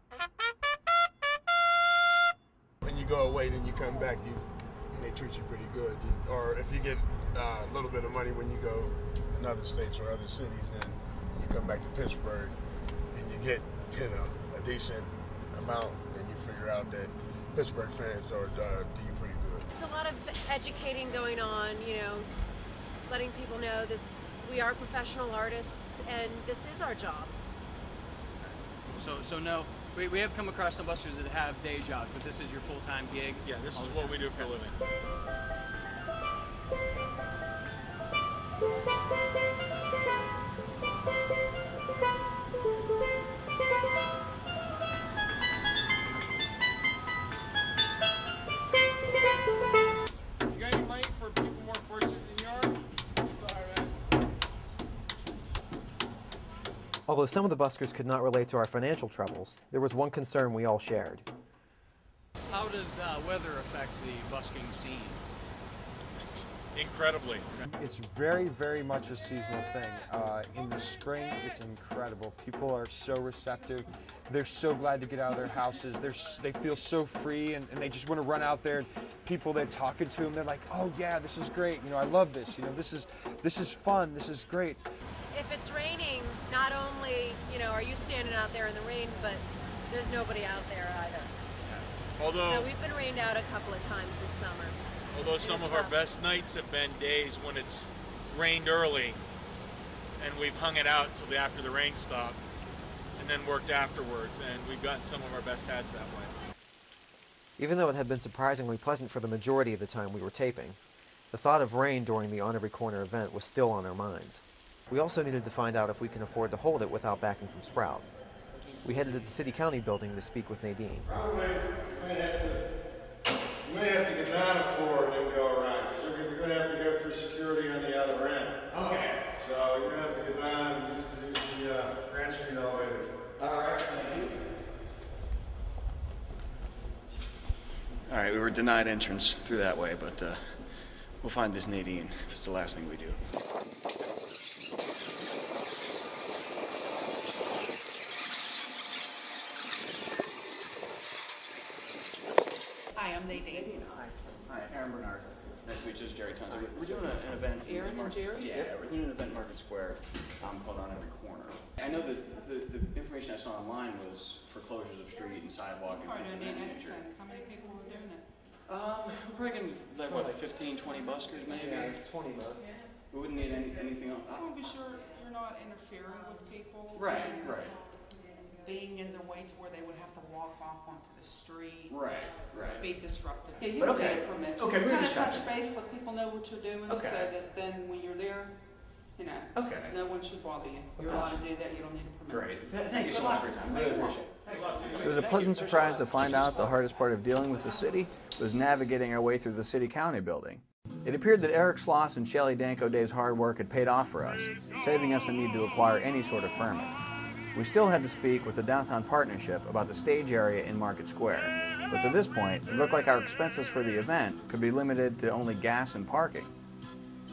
Speaker 21: When you go away, then you come back, and they treat you pretty good. Or if you get a little bit of money when you go in other states or other cities, then when you come back to Pittsburgh and you get, you know, a decent amount, then you figure out that Pittsburgh fans do you pretty good.
Speaker 1: It's a lot of educating going on, you know, letting people know this. We are professional artists, and this is our job.
Speaker 4: So no, we have come across some buskers that have day jobs, but this is your full-time gig?
Speaker 10: Yeah, this is what we do for a living.
Speaker 6: You got any money for people more fortunate than you are?
Speaker 5: Although some of the buskers could not relate to our financial troubles, there was one concern we all shared.
Speaker 4: How does weather affect the busking scene?
Speaker 10: Incredibly.
Speaker 16: It's very, very much a seasonal thing. In the spring, it's incredible. People are so receptive. They're so glad to get out of their houses. They feel so free, and they just want to run out there. People, they're talking to them. They're like, oh yeah, this is great. You know, I love this. You know, this is fun. This is great.
Speaker 1: If it's raining, not only, you know, are you standing out there in the rain, but there's nobody out there either. So we've been rained out a couple of times this summer.
Speaker 10: Although some of our best nights have been days when it's rained early and we've hung it out until after the rain stopped and then worked afterwards, and we've gotten some of our best ads that way.
Speaker 5: Even though it had been surprisingly pleasant for the majority of the time we were taping, the thought of rain during the On Every Corner event was still on our minds. We also needed to find out if we can afford to hold it without backing from Sprout. We headed to the city-county building to speak with Nadine.
Speaker 21: You may have to get down the floor and then go around, because you're going to have to go through security on the other end. Okay. So you're going to have to get down and use the Grand Street elevator.
Speaker 2: All right, thank you. All right, we were denied entrance through that way, but we'll find this Nadine if it's the last thing we do.
Speaker 19: Hi, I'm Nadine.
Speaker 2: Hi, Aaron Bernard. Nice to meet you, Jerry Tunzer. We're doing an event.
Speaker 19: Aaron and Jerry?
Speaker 2: Yeah, we're doing an event in Market Square called On Every Corner. I know that the information I saw online was for closures of street and sidewalk and things of that nature.
Speaker 19: How many people are doing it?
Speaker 2: We're probably going to, like, what, 15, 20 buskers maybe?
Speaker 5: Yeah, 20 bucks.
Speaker 2: We wouldn't need anything else.
Speaker 19: I want to be sure you're not interfering with people.
Speaker 2: Right, right.
Speaker 19: Being in their way to where they would have to walk off onto the street.
Speaker 2: Right, right.
Speaker 19: Be disruptive. Yeah, you
Speaker 2: But
Speaker 19: don't
Speaker 2: okay.
Speaker 19: need a permit.
Speaker 2: Okay, we're
Speaker 19: kind
Speaker 2: just
Speaker 19: of touch
Speaker 2: checking.
Speaker 19: base, let people know what you're doing,
Speaker 2: Okay.
Speaker 19: so that then when you're there, you know, no one should bother you. You're allowed to do that. You don't need a permit.
Speaker 2: Great. Thank you so much for your time. Really appreciate it.
Speaker 4: It was a pleasant surprise to find out the hardest part of dealing with the city was navigating our way through the city-county building. It appeared that Eric Sloss and Shelley Danko Day's hard work had paid off for us, saving us the need to acquire any sort of permit. We still had to speak with the Downtown Partnership about the stage area in Market Square, but to this point, it looked like our expenses for the event could be limited to only gas and parking.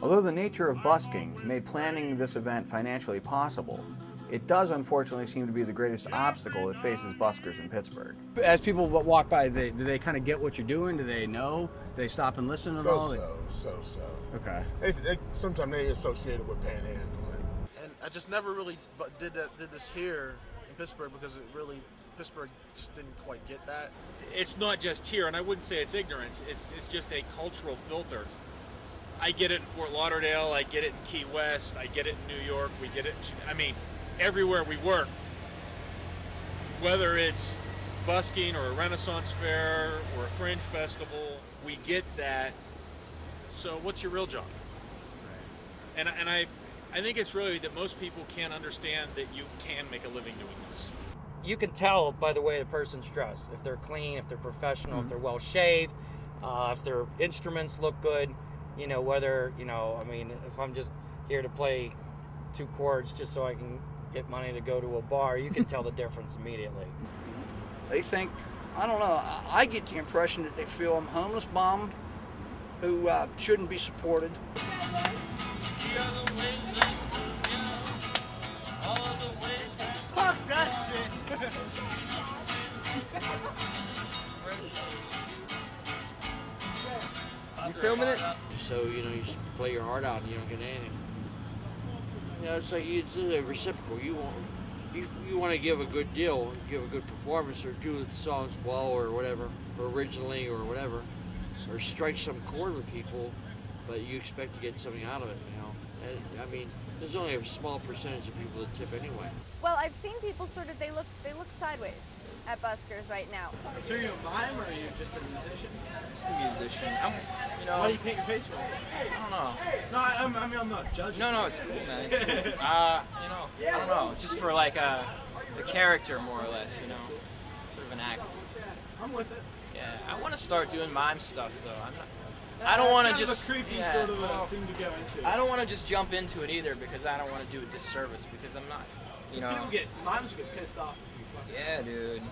Speaker 4: Although the nature of busking made planning this event financially possible, it does unfortunately seem to be the greatest obstacle that faces buskers in Pittsburgh.
Speaker 2: As people walk by, do they kind of get what you're doing? Do they know? Do they stop and listen at all?
Speaker 21: So.
Speaker 2: Okay.
Speaker 21: Sometimes they associate it with panhandling.
Speaker 14: And I just never really did this here in Pittsburgh because it really Pittsburgh just didn't quite get that.
Speaker 10: It's not just here, and I wouldn't say it's ignorance. It's just a cultural filter. I get it in Fort Lauderdale. I get it in Key West. I get it in New York. We get it. I mean, everywhere we work, whether it's busking or a Renaissance fair or a fringe festival, we get that. So what's your real job? And I think it's really that most people can't understand that you can make a living doing this.
Speaker 12: You can tell by the way the person's dressed, if they're clean, if they're professional, if they're well shaved, if their instruments look good, you know, whether, you know, I mean, if I'm just here to play 2 chords just so I can get money to go to a bar, you can tell the difference immediately.
Speaker 23: They think, I don't know, I get the impression that they feel I'm a homeless bum who shouldn't be supported.
Speaker 13: Fuck that shit!
Speaker 3: You filming it? So, you know, you play your heart out and you don't get anything. You know, it's like it's a reciprocal. You want to give a good deal, give a good performance, or do the songs well, or whatever, or originally, or whatever, or strike some chord with people, but you expect to get something out of it, you know. And, I mean, there's only a small percentage of people that tip anyway.
Speaker 7: Well, I've seen people sort of, they look sideways at buskers right now.
Speaker 20: So are you a mime or are you just a musician?
Speaker 11: Just a musician. You know.
Speaker 20: Why do you paint your face for?
Speaker 11: I don't know.
Speaker 20: No, I mean, I'm not judging.
Speaker 11: No, it's cool, man. It's cool. You know, I don't know. Just for like a character, more or less, you know. Sort of an act.
Speaker 20: I'm with it.
Speaker 11: Yeah, I want to start doing mime stuff, though. I don't want to just...
Speaker 20: It's kind of a creepy sort of a thing to go into.
Speaker 11: I don't want to just jump into it either, because I don't want to do a disservice, because I'm not, you know...
Speaker 20: Mimes get pissed off.
Speaker 11: Yeah, dude.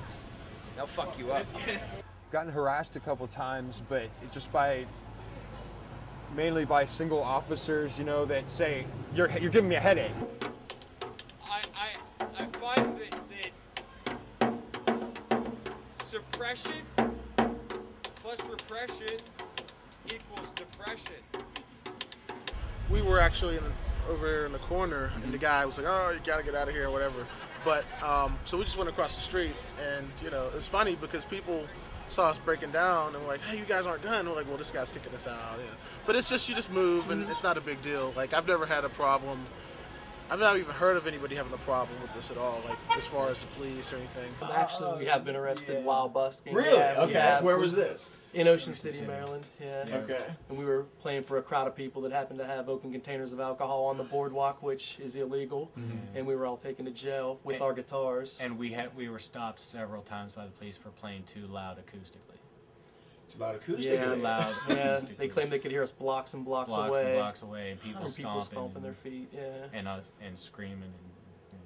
Speaker 11: They'll fuck you up.
Speaker 16: Gotten harassed a couple times, but just mainly by single officers, you know, that say, you're giving me a headache.
Speaker 18: I find that suppression plus repression equals depression.
Speaker 14: We were actually over there in the corner, and the guy was like, "Oh, you gotta get out of here," or whatever. But so we just went across the street, and you know, it's funny because people saw us breaking down and were like, "Hey, you guys aren't done." We're like, "Well, this guy's kicking us out." You know? But it's just, you just move, and it's not a big deal. Like, I've never had a problem. I've not even heard of anybody having a problem with this at all, like as far as the police or anything.
Speaker 8: Actually, we have been arrested while busking.
Speaker 4: Really?
Speaker 8: Yeah,
Speaker 4: Okay. Where was this?
Speaker 8: In Ocean City, Maryland. Yeah.
Speaker 4: Okay.
Speaker 8: And we were playing for a crowd of people that happened to have open containers of alcohol on the boardwalk, which is illegal. And we were all taken to jail with our guitars.
Speaker 24: And we were stopped several times by the police for playing too loud acoustically.
Speaker 4: Too loud acoustically?
Speaker 8: Yeah,
Speaker 24: too loud
Speaker 8: yeah.
Speaker 24: acoustically.
Speaker 8: They claimed they could hear us blocks and blocks away.
Speaker 24: Blocks and blocks away, and people
Speaker 8: stomping their feet. Yeah.
Speaker 24: And screaming. And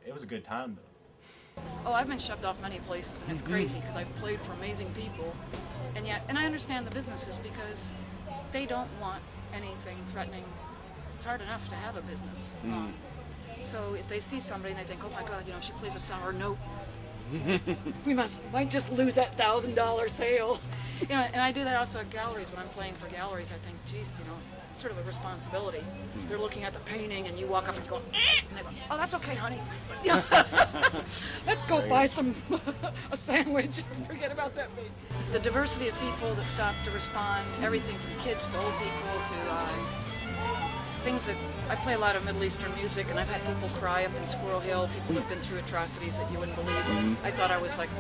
Speaker 24: it was a good time though.
Speaker 22: Oh, I've been shoved off many places, and it's crazy because I've played for amazing people, and I understand the businesses because they don't want anything threatening. It's hard enough to have a business. So if they see somebody and they think, "Oh my God, you know, she plays a sour note, we might just lose that $1,000 sale." You know, and I do that also at galleries. When I'm playing for galleries, I think, geez, you know, it's sort of a responsibility. They're looking at the painting, and you walk up and you go, "Eh!" and they go, "Oh, that's okay, honey. You know, let's go buy a sandwich and forget about that baby." The diversity of people that stop to respond, everything from kids to old people to things that, I play a lot of Middle Eastern music, and I've had people cry up in Squirrel Hill, people who've been through atrocities that you wouldn't believe. I thought I was like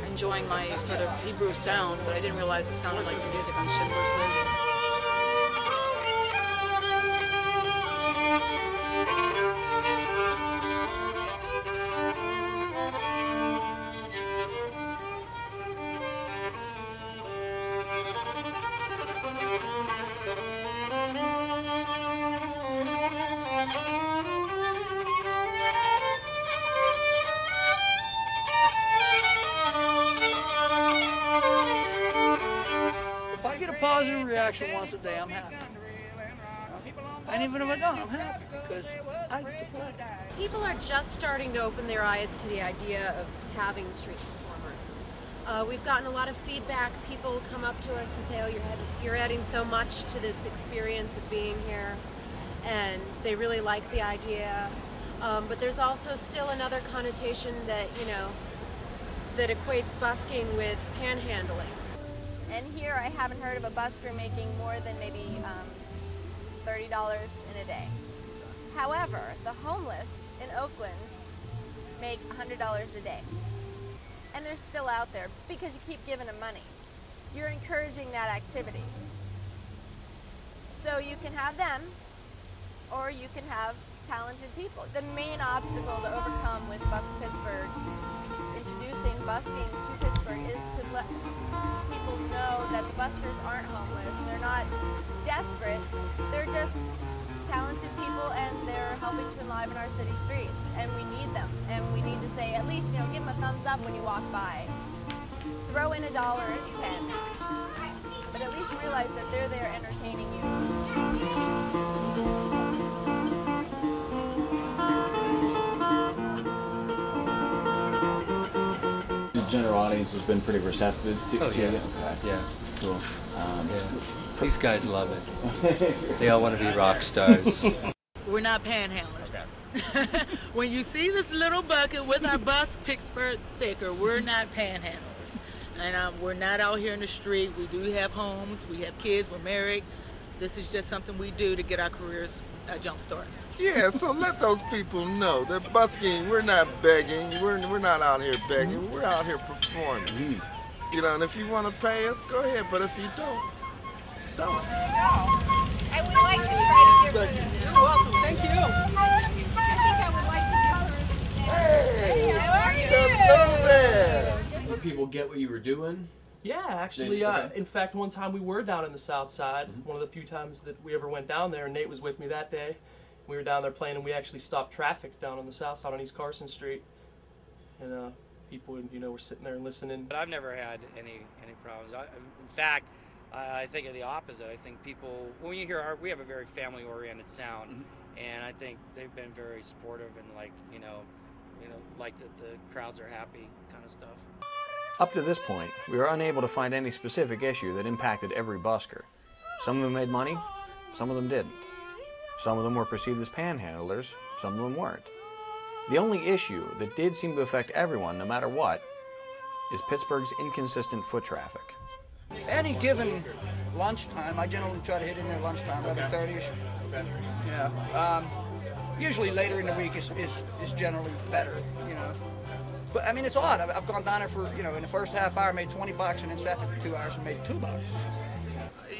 Speaker 22: enjoying my sort of Hebrew sound, but I didn't realize it sounded like the music on Schindler's List. Positive reaction once a day, I'm happy. And even if I don't, I'm happy because I get to play.
Speaker 1: People are just starting to open their eyes to the idea of having street performers. We've gotten a lot of feedback. People come up to us and say, "Oh, you're adding so much to this experience of being here," and they really like the idea. But there's also still another connotation that, you know, that equates busking with panhandling.
Speaker 7: And here I haven't heard of a busker making more than maybe $30 in a day. However, the homeless in Oakland make $100 a day. And they're still out there because you keep giving them money. You're encouraging that activity. So you can have them, or you can have talented people. The main obstacle to overcome with Busk Pittsburgh, introducing busking to Pittsburgh, is to let people know that the buskers aren't homeless. They're not desperate. They're just talented people, and they're helping to enliven our city streets. And we need them. And we need to say, at least, give them a thumbs up when you walk by. Throw in $1 if you can. But at least realize that they're there entertaining you.
Speaker 2: The general audience has been pretty receptive to
Speaker 24: yeah.
Speaker 2: Okay.
Speaker 24: Yeah.
Speaker 2: Cool.
Speaker 24: These guys love it. They all want to be rock stars.
Speaker 6: We're not panhandlers. Okay. When you see this little bucket with our Busk Pittsburgh sticker, we're not panhandlers. And we're not out here in the street. We do have homes, we have kids, we're married. This is just something we do to get our careers jump started.
Speaker 9: Yeah, so let those people know that busking, we're not begging, we're not out here begging, we're out here performing. And if you want to pay us, go ahead, but if you don't.
Speaker 7: And we like to try to give her the
Speaker 20: You're welcome. Thank you.
Speaker 7: I think I would like to give her.
Speaker 9: Hey,
Speaker 7: how are you?
Speaker 9: hello there.
Speaker 2: Did people get what you were doing?
Speaker 8: Yeah, actually, in fact, one time we were down in the South Side. One of the few times that we ever went down there, and Nate was with me that day. We were down there playing, and we actually stopped traffic down on the South Side on East Carson Street. And people, were sitting there and listening.
Speaker 12: But I've never had any problems. In fact, I think of the opposite. I think people, when you hear we have a very family-oriented sound, and I think they've been very supportive and like that the crowds are happy kind of stuff.
Speaker 2: Up to this point, we were unable to find any specific issue that impacted every busker. Some of them made money, some of them didn't. Some of them were perceived as panhandlers, some of them weren't. The only issue that did seem to affect everyone, no matter what, is Pittsburgh's inconsistent foot traffic.
Speaker 23: Any given lunchtime, I generally try to hit in there lunchtime, 11:30ish.
Speaker 2: Okay.
Speaker 23: Yeah. Usually later in the week is generally better, But I mean, it's odd. I've gone down there for, in the first half hour, made $20, and then sat there for 2 hours and made $2.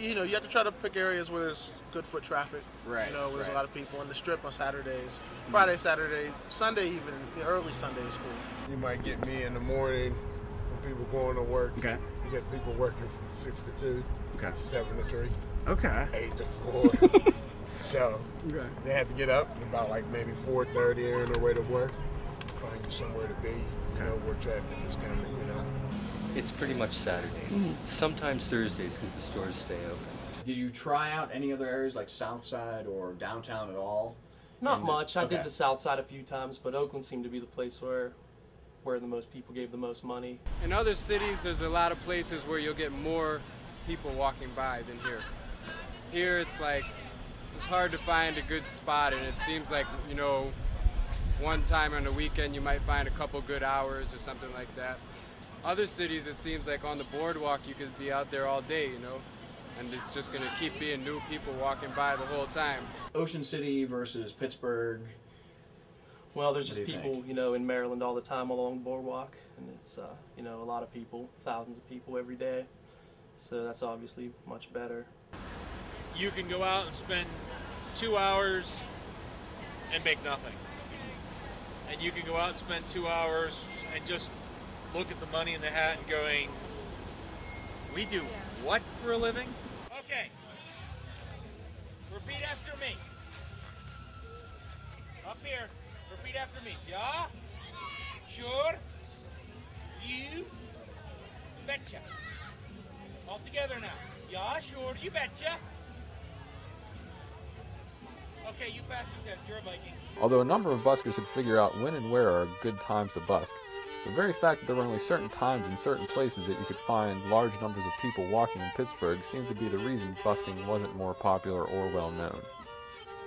Speaker 14: You have to try to pick areas where there's good foot traffic.
Speaker 2: Right.
Speaker 14: Where there's a lot of people. In the Strip on Saturdays, Friday, Saturday, Sunday, even early Sunday is cool.
Speaker 21: You might get me in the morning when people going to work.
Speaker 2: Okay.
Speaker 21: You get people working from 6 to 2.
Speaker 2: Okay.
Speaker 21: 7 to 3.
Speaker 2: Okay.
Speaker 21: 8 to 4. So they have to get up about maybe 4:30. They're on their way to work. Find somewhere to be. Where traffic is coming.
Speaker 24: It's pretty much Saturdays. Sometimes Thursdays because the stores stay open.
Speaker 2: Did you try out any other areas like South Side or downtown at all?
Speaker 8: Not much. I did the South Side a few times, but Oakland seemed to be the place where the most people gave the most money.
Speaker 18: In other cities, there's a lot of places where you'll get more people walking by than here. Here, it's hard to find a good spot, and it seems like, one time on the weekend you might find a couple good hours or something like that. Other cities, it seems like on the boardwalk you could be out there all day, and it's just going to keep being new people walking by the whole time.
Speaker 2: Ocean City versus Pittsburgh.
Speaker 8: Well, there's just people, in Maryland all the time along the boardwalk, and it's, a lot of people, thousands of people every day. So that's obviously much better.
Speaker 10: You can go out and spend 2 hours and make nothing. And you can go out and spend 2 hours and just look at the money in the hat and going, we do what for a living? Okay. Repeat after me. Up here. Repeat after me. Yeah? Sure? You betcha. All together now. Yeah, sure. You betcha. Okay, you passed the test. You're a Viking.
Speaker 15: Although a number of buskers had figured out when and where are good times to busk, the very fact that there were only certain times and certain places that you could find large numbers of people walking in Pittsburgh seemed to be the reason busking wasn't more popular or well known.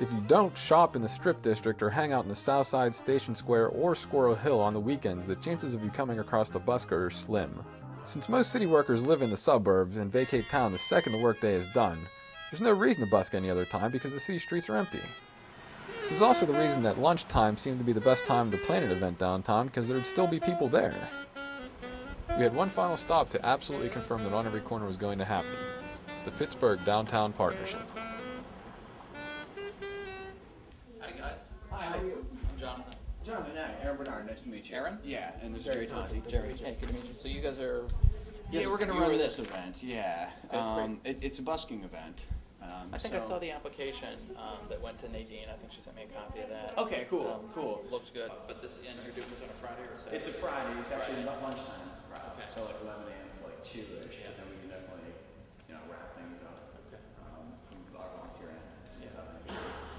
Speaker 15: If you don't shop in the Strip District or hang out in the Southside, Station Square, or Squirrel Hill on the weekends, the chances of you coming across the busker are slim. Since most city workers live in the suburbs and vacate town the second the workday is done, there's no reason to busk any other time because the city streets are empty. This is also the reason that lunchtime seemed to be the best time to plan an event downtown, because there'd still be people there. We had one final stop to absolutely confirm that On Every Corner was going to happen: the Pittsburgh Downtown Partnership.
Speaker 4: Hi guys. Hi, how are you? I'm Jonathan. Jonathan, hi. Aaron Bernard, nice to meet you. Aaron? Yeah, and this is Jerry Tonti. Jerry. Hey, good to meet you. So you guys are...
Speaker 11: Yes,
Speaker 4: we're going to run
Speaker 11: you were
Speaker 4: this event, yeah. It's a busking event.
Speaker 11: I think I saw the application that went to Nadine. I think she sent me a copy of that.
Speaker 4: Okay, cool, cool.
Speaker 11: Looks good. But this, and you're doing this on a Friday or Saturday?
Speaker 4: It's a Friday. It's actually about lunchtime. Right.
Speaker 11: Okay.
Speaker 4: So like 11 a.m. to like 2-ish. Yeah. And then we can definitely, wrap things up.
Speaker 11: Okay.
Speaker 4: From our volunteer end.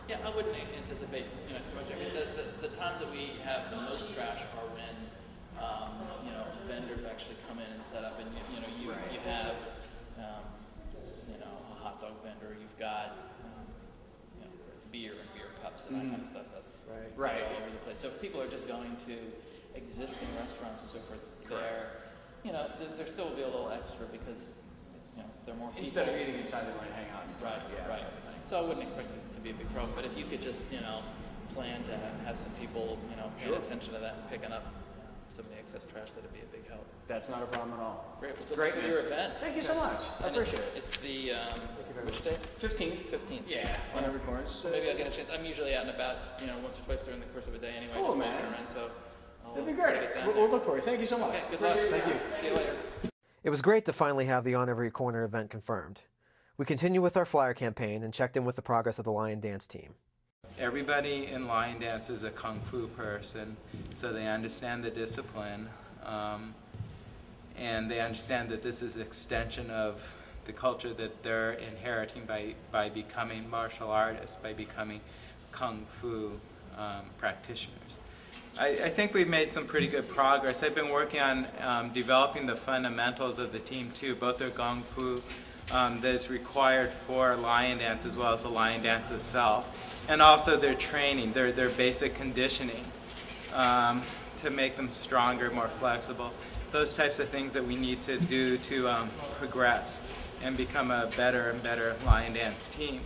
Speaker 11: Yeah, I wouldn't anticipate too much. I mean, the times that we have the most trash are when vendors actually come in and set up, and you have a hot dog vendor, you've got beer and beer cups and that kind of stuff that's all over the place. So if people are just going to existing restaurants and so forth, there still will be a little extra because there are more people.
Speaker 4: Instead of eating inside, they're going to hang out.
Speaker 11: Right. So I wouldn't expect it to be a big problem, but if you could just plan to have some people paying attention to that and picking up some of the excess trash, that'd be a big help.
Speaker 4: That's not a problem at all.
Speaker 11: Great. Well, good luck with your event.
Speaker 4: Thank you so much. I appreciate it.
Speaker 11: It's the which day?
Speaker 4: 15th. Yeah. On Every Corner.
Speaker 11: So maybe I'll get a chance. I'm usually out and about, once or twice during the course of a day anyway.
Speaker 4: Cool,
Speaker 11: just
Speaker 4: man.
Speaker 11: walking around, so
Speaker 4: that'd be great. We'll look for you. Thank you so much.
Speaker 11: Okay, good luck.
Speaker 4: Thank you.
Speaker 11: See you later.
Speaker 5: It was great to finally have the On Every Corner event confirmed. We continued with our flyer campaign and checked in with the progress of the Lion Dance team.
Speaker 13: Everybody in Lion Dance is a Kung Fu person, so they understand the discipline, and they understand that this is an extension of the culture that they're inheriting by becoming martial artists, by becoming Kung Fu practitioners. I think we've made some pretty good progress. I've been working on developing the fundamentals of the team too, both their Kung Fu that is required for Lion Dance as well as the Lion Dance itself, and also their training, their basic conditioning to make them stronger, more flexible, those types of things that we need to do to progress and become a better and better Lion Dance team.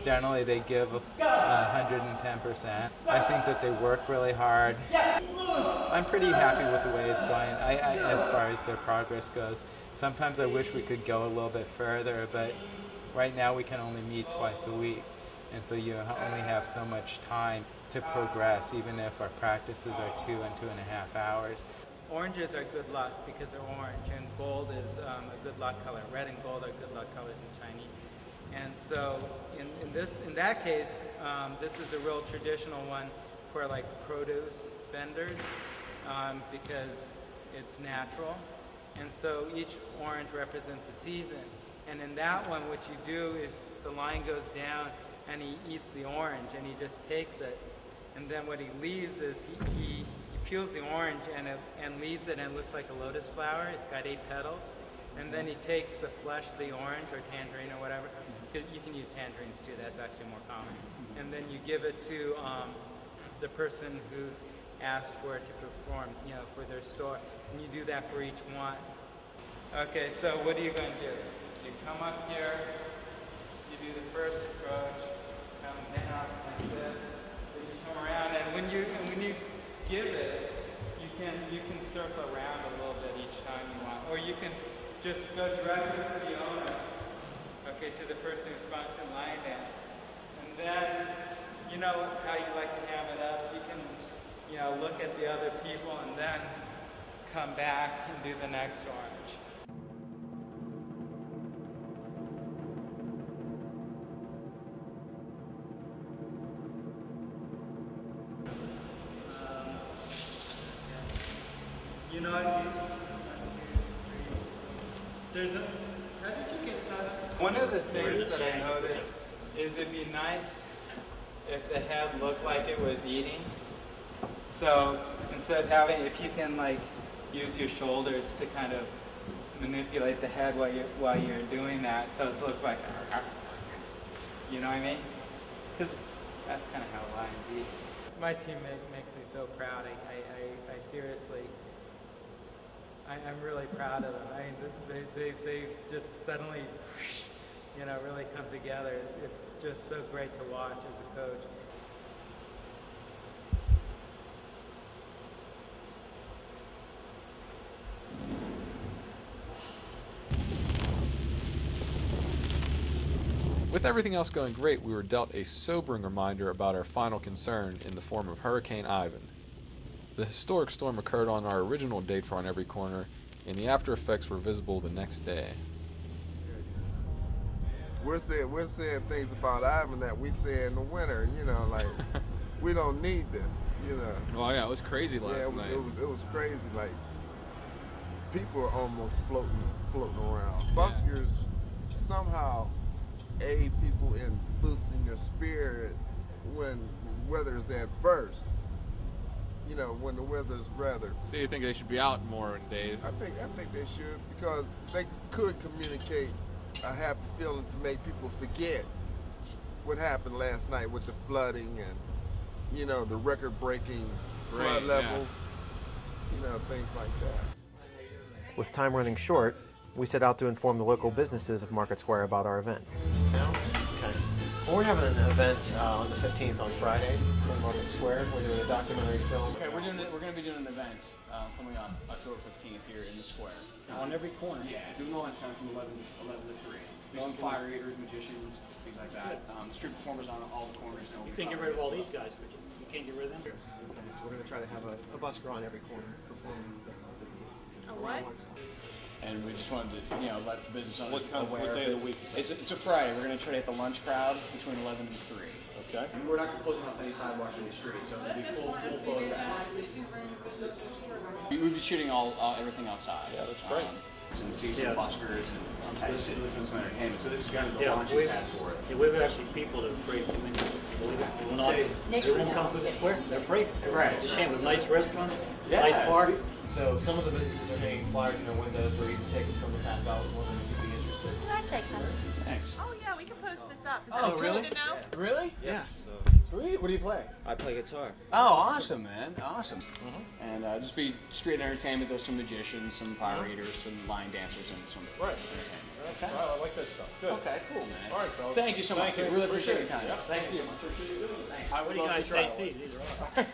Speaker 13: Generally they give 110%. I think that they work really hard. I'm pretty happy with the way it's going as far as their progress goes. Sometimes I wish we could go a little bit further, but right now we can only meet twice a week. And so you only have so much time to progress, even if our practices are 2 and 2.5 hours. Oranges are good luck because they're orange, and gold is a good luck color. Red and gold are good luck colors in Chinese. And so in that case, this is a real traditional one for like produce vendors because it's natural. And so each orange represents a season. And in that one, what you do is the lion goes down and he eats the orange and he just takes it. And then what he leaves is he peels the orange and leaves it, and it looks like a lotus flower. It's got 8 petals. And then he takes the flesh of the orange or tangerine or whatever. You can use tangerines too, that's actually more common. And then you give it to the person who's asked for it to perform, for their store. And you do that for each one. Okay, so what are you going to do? You come up here, you do the first approach, come down like this, then you come around, and when you give it, you can circle around a little bit each time you want, or you can just go directly to the owner, okay, to the person who's sponsoring Lion Dance. And then, you know how you like to have it up, you can, look at the other people and then come back and do the next orange. How did you get 7? One of the things that I noticed is it'd be nice if the head looked like it was eating. So instead of if you can use your shoulders to kind of manipulate the head while you're doing that, so it looks like, you know what I mean? Because that's kind of how Lions eat.
Speaker 3: My team makes me so proud. I seriously, I'm really proud of them. I mean, they've just suddenly, you know, really come together. It's just so great to watch as a coach.
Speaker 15: With everything else going great, we were dealt a sobering reminder about our final concern in the form of Hurricane Ivan. The historic storm occurred on our original date for On Every Corner, and the after effects were visible the next day.
Speaker 9: We're saying things about Ivan that we say in the winter, you know, like we don't need this, you know.
Speaker 15: Oh yeah, it was crazy last night.
Speaker 9: It was crazy. Like people are almost floating around. Buskers somehow aid people in boosting their spirit when weather is adverse. You know, when the weather's rather.
Speaker 15: So you think they should be out more days?
Speaker 9: I think they should, because they could communicate a happy feeling to make people forget what happened last night with the flooding and, you know, the record-breaking flood levels, you know, things like that.
Speaker 5: With time running short, we set out to inform the local businesses of Market Square about our event. Okay. Well, we're having an event on the 15th on Friday in Market Square. We're doing a documentary film.
Speaker 4: Okay, we're going to be doing an event coming on October 15th here in the square.
Speaker 20: On every corner.
Speaker 4: Yeah, doing the lunchtime from 11 to 3. There's some fire eaters, magicians, things like that. Street performers on all the corners.
Speaker 20: You can't get rid of all these guys, but you can't get rid of them.
Speaker 5: Okay, so we're going to try to have a busker on every corner performing the 15th.
Speaker 1: A what?
Speaker 4: And we just wanted to, you know, let the business owners
Speaker 20: What day of the week is
Speaker 4: It's a Friday. We're going to try to hit the lunch crowd between 11 and 3.
Speaker 20: Okay.
Speaker 4: And we're not going to close off any sidewalks in the street, so it'll be full photos. We'll be shooting everything outside.
Speaker 20: Yeah, that's great.
Speaker 4: And see some buskers and listen to some entertainment. So this is kind of the launch pad for it.
Speaker 20: Yeah, we've actually people that are afraid to come in. Believe it. They won't come to the square. They're afraid.
Speaker 4: Right.
Speaker 20: It's a shame. With nice restaurants, nice bar.
Speaker 5: So some of the businesses are hanging flyers in their windows. We're even taking some to pass out. I was wondering if you'd be interested.
Speaker 16: Can I take some?
Speaker 4: Thanks.
Speaker 16: Oh yeah, we can post this up. Is
Speaker 4: Oh,
Speaker 16: that
Speaker 4: really?
Speaker 16: good to know?
Speaker 4: Really?
Speaker 16: Yes.
Speaker 4: Sweet. What do you play?
Speaker 12: I play guitar.
Speaker 4: Oh, awesome, man. Awesome. And just be street entertainment. There's some magicians, some fire eaters, some line dancers, and some entertainment.
Speaker 20: Okay. I like that stuff. Good.
Speaker 4: Okay, cool, man.
Speaker 20: All right, fellas.
Speaker 4: Thank you so much.
Speaker 20: Thank you.
Speaker 4: Really appreciate your time.
Speaker 20: Yep. Thank you.
Speaker 4: Thanks.
Speaker 20: What do you guys taste these? These are all.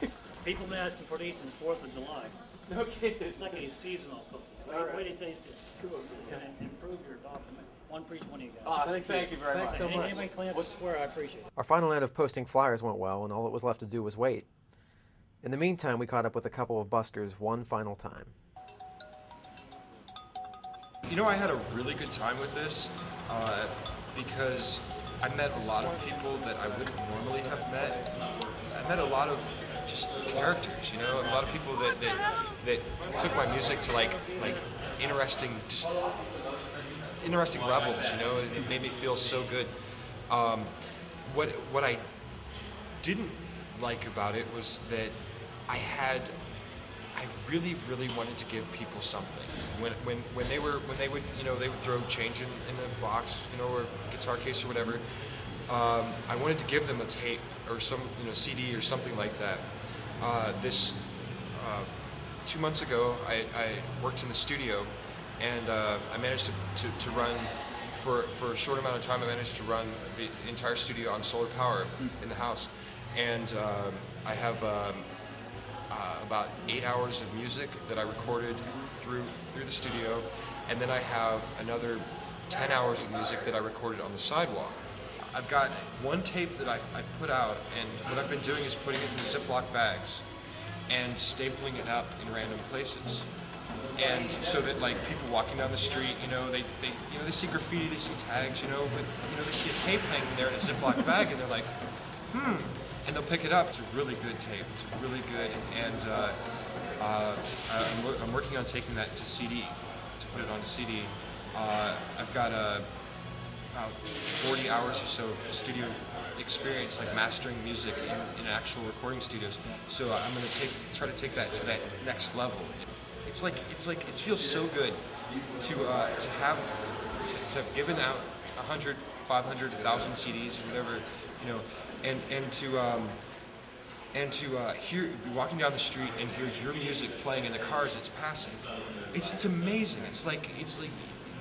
Speaker 20: People been asking for these since 4th of July.
Speaker 4: Okay.
Speaker 20: It's like a seasonal cookie.
Speaker 4: All right.
Speaker 20: Way to taste it. Cool. And improve your document. One for each one of you guys.
Speaker 4: Awesome. Thank you very much.
Speaker 5: Thanks so much.
Speaker 20: Anybody clean up the square, I appreciate it.
Speaker 5: Our final night of posting flyers went well, and all that was left to do was wait. In the meantime, we caught up with a couple of buskers one final time.
Speaker 17: You know, I had a really good time with this because I met a lot of people that I wouldn't normally have met. I met a lot of just characters, you know, a lot of people that took my music to like interesting levels, you know. It made me feel so good. What I didn't like about it was that I really wanted to give people something. When they would, you know, they would throw change in a box, you know, or guitar case or whatever. I wanted to give them a tape or some, you know, CD or something like that. 2 months ago, I worked in the studio, and I managed to run for a short amount of time. I managed to run the entire studio on solar power in the house, and I have about 8 hours of music that I recorded through the studio, and then I have another 10 hours of music that I recorded on the sidewalk. I've got one tape that I've put out, and what I've been doing is putting it in Ziploc bags and stapling it up in random places. And so that, like, people walking down the street, you know, they see graffiti, they see tags, you know, but, you know, they see a tape hanging there in a Ziploc bag, and they're like, and they'll pick it up. It's a really good tape. It's really good, and I'm working on taking that to CD, to put it on a CD. I've got about 40 hours or so of studio experience, like mastering music in actual recording studios. So I'm going to try to take that to that next level. It feels so good to have given out 100, 500, 1,000 CDs or whatever, you know, and to hear, be walking down the street and hear your music playing in the cars it's passing. It's amazing. It's like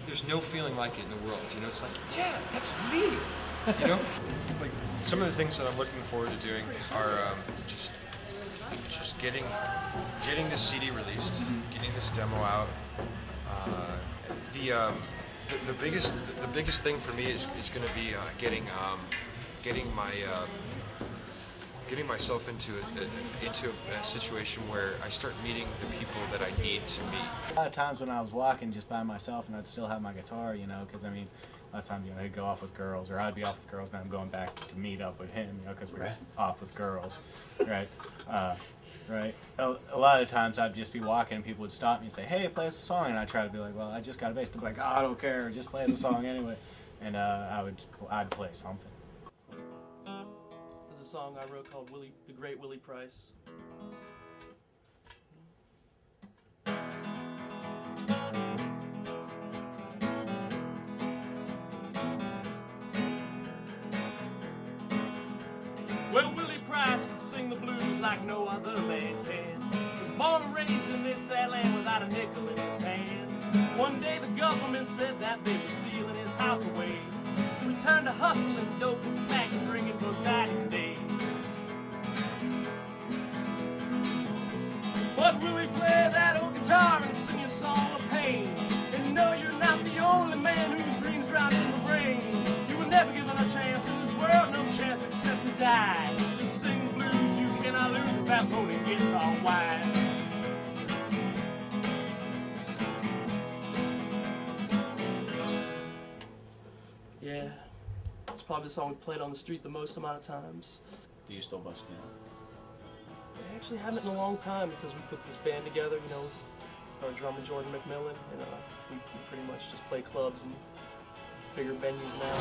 Speaker 17: there's no feeling like it in the world. You know, it's like, yeah, that's me. You know, like some of the things that I'm looking forward to doing are just getting this CD released, getting this demo out. The biggest thing for me is going to be getting myself into a situation where I start meeting the people that I need to meet.
Speaker 24: A lot of times when I was walking just by myself and I'd still have my guitar, you know, because I mean, a lot of times, you know, he'd go off with girls, or I'd be off with girls, and I'm going back to meet up with him, you know, because we're off with girls, right? Right. A lot of times I'd just be walking and people would stop me and say, "Hey, play us a song," and I'd try to be like, "Well, I just got a bass." They'd be like, "Oh, I don't care, just play us a song anyway," and I'd play something.
Speaker 8: There's a song I wrote called "The Great Willie Price." Well, Willie Price could sing the blues like no other man can. Was born and raised in this sad land without a nickel in his hand. One day the government said that they were stealing his house away. So he turned to hustling, dope and smack and drinking both night and day. But Willie played that old guitar and sing a song of pain. And no, you're not the only man whose dreams drown in the rain. You were never given a chance in this world, no chance except to die. Just sing the blues, you cannot lose if that pony gets all wide. Yeah, it's probably the song we've played on the street the most amount of times.
Speaker 4: Do you still busk now?
Speaker 8: I actually haven't in a long time because we put this band together, you know, our drummer Jordan McMillan, and we pretty much just play clubs and bigger venues now.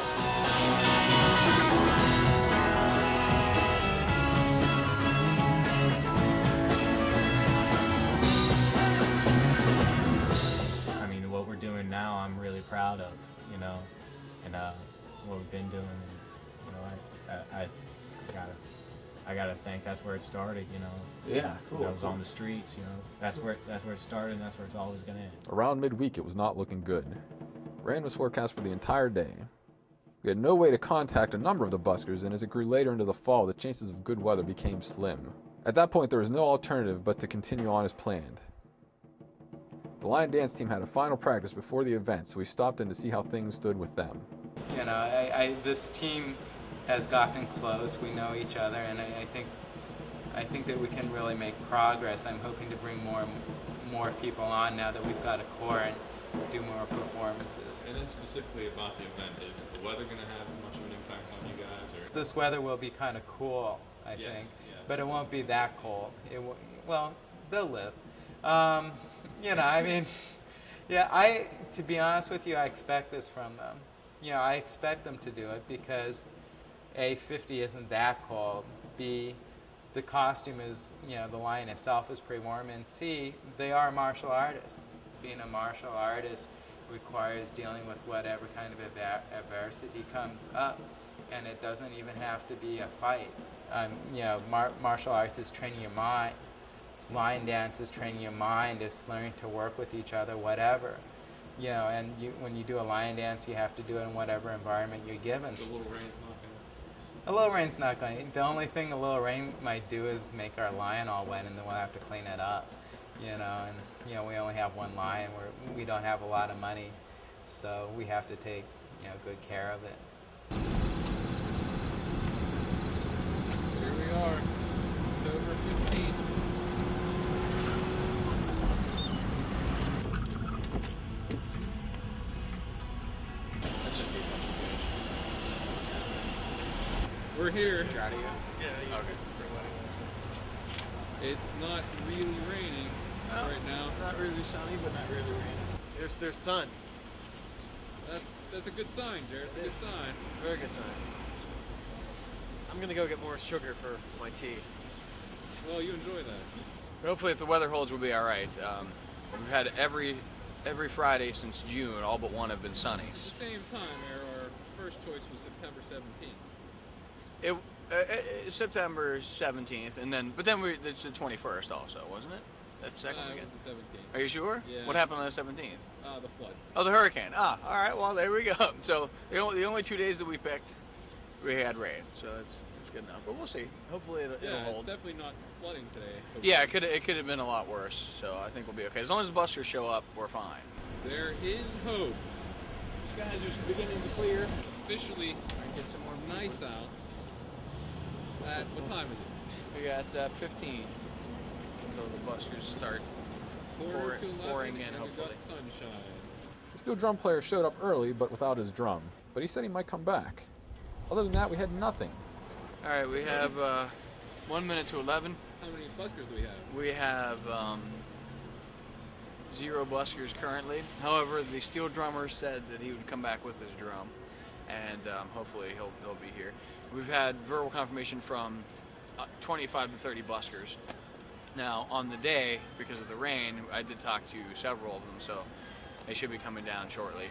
Speaker 24: I mean, what we're doing now, I'm really proud of, you know, and what we've been doing. And, you know, I gotta think that's where it started, you know.
Speaker 4: Yeah, cool.
Speaker 24: I was on the streets, you know. That's where it started, and that's where it's always gonna end.
Speaker 15: Around midweek, it was not looking good. Rain was forecast for the entire day. We had no way to contact a number of the buskers, and as it grew later into the fall, the chances of good weather became slim. At that point, there was no alternative but to continue on as planned. The line dance team had a final practice before the event, so we stopped in to see how things stood with them.
Speaker 13: You know, this team has gotten close. We know each other, and I think that we can really make progress. I'm hoping to bring more people on now that we've got a core and do more performances.
Speaker 6: And then specifically about the event, is the weather going to have much of an impact on you guys? Or?
Speaker 13: This weather will be kind of cool, I think, but it won't be that cold. Well, they'll live. You know, I mean, yeah, to be honest with you, I expect this from them. You know, I expect them to do it because A, 50 isn't that cold. B, the costume is, you know, the line itself is pretty warm. And C, they are martial artists. Being a martial artist requires dealing with whatever kind of adversity comes up, and it doesn't even have to be a fight. You know, martial arts is training your mind. Line dance is training your mind, is learning to work with each other, whatever. You know, and when you do a line dance, you have to do it in whatever environment you're given.
Speaker 6: The little rain's not going to...
Speaker 13: A little rain's not going to... The only thing a little rain might do is make our line all wet, and then we'll have to clean it up. You know, and you know, we only have one line. We don't have a lot of money, so we have to take, you know, good care of it.
Speaker 18: Here we are, October 15th.
Speaker 4: That's just the attention page.
Speaker 18: We're here.
Speaker 4: Did you try to get?
Speaker 18: Yeah.
Speaker 4: Okay.
Speaker 18: It's not really raining right now.
Speaker 3: Not really sunny, but not really raining.
Speaker 5: There's sun.
Speaker 18: That's a good sign, Jared. It's a good sign.
Speaker 5: Very good sign. I'm gonna go get more sugar for my tea.
Speaker 18: Well, you enjoy that.
Speaker 2: Hopefully, if the weather holds, we'll be all right. We've had every Friday since June, all but one have been sunny.
Speaker 18: At the same time, our first choice was September 17th.
Speaker 2: September 17th, and then it's the 21st also, wasn't it? That's second weekend.
Speaker 6: It was the 17th.
Speaker 2: Are you sure?
Speaker 6: Yeah.
Speaker 2: What happened on the 17th?
Speaker 6: The flood.
Speaker 2: Oh, the hurricane. All right. Well, there we go. So the only 2 days that we picked, we had rain. So that's good enough. But we'll see. Hopefully it'll hold.
Speaker 6: It's definitely not flooding today.
Speaker 2: Yeah, it could have been a lot worse. So I think we'll be okay. As long as the buskers show up, we're fine.
Speaker 6: There is hope. The skies are beginning to clear. Officially, get some more nice out. At what time is it?
Speaker 2: We got 15 until the buskers start pouring in, hopefully.
Speaker 6: Got sunshine.
Speaker 15: The steel drum player showed up early, but without his drum. But he said he might come back. Other than that, we had nothing.
Speaker 2: All right, we have 1 minute to 11.
Speaker 6: How many buskers do we have?
Speaker 2: We have 0 buskers currently. However, the steel drummer said that he would come back with his drum, and hopefully he'll be here. We've had verbal confirmation from 25 to 30 buskers. Now, on the day, because of the rain, I did talk to several of them, so they should be coming down shortly.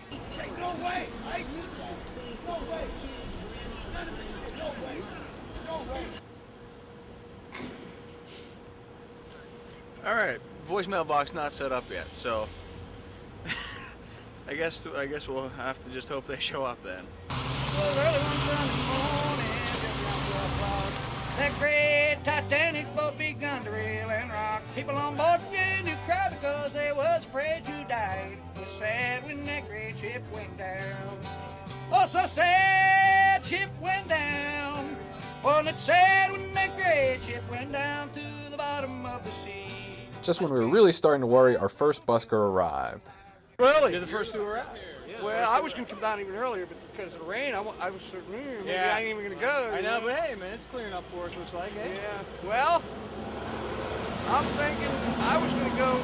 Speaker 7: No way! No way! No way! No way!
Speaker 2: All right, voicemail box not set up yet, so I guess we'll have to just hope they show up then.
Speaker 19: That great Titanic boat begun to reel and rock. People on board began to cry because they was afraid to die. It was sad when that great ship went down. Oh, so sad ship went down. Wasn't it sad when that great ship went down to the bottom of the sea?
Speaker 15: Just when we were really starting to worry, our first busker arrived.
Speaker 22: Really?
Speaker 2: You're the first to arrive.
Speaker 22: Well, I was going to come down even earlier, but because of the rain, I was certain maybe I ain't even going to go.
Speaker 2: I know, but hey, man, it's clearing up for us, looks like, eh?
Speaker 22: Yeah. Well, I'm thinking I was going to go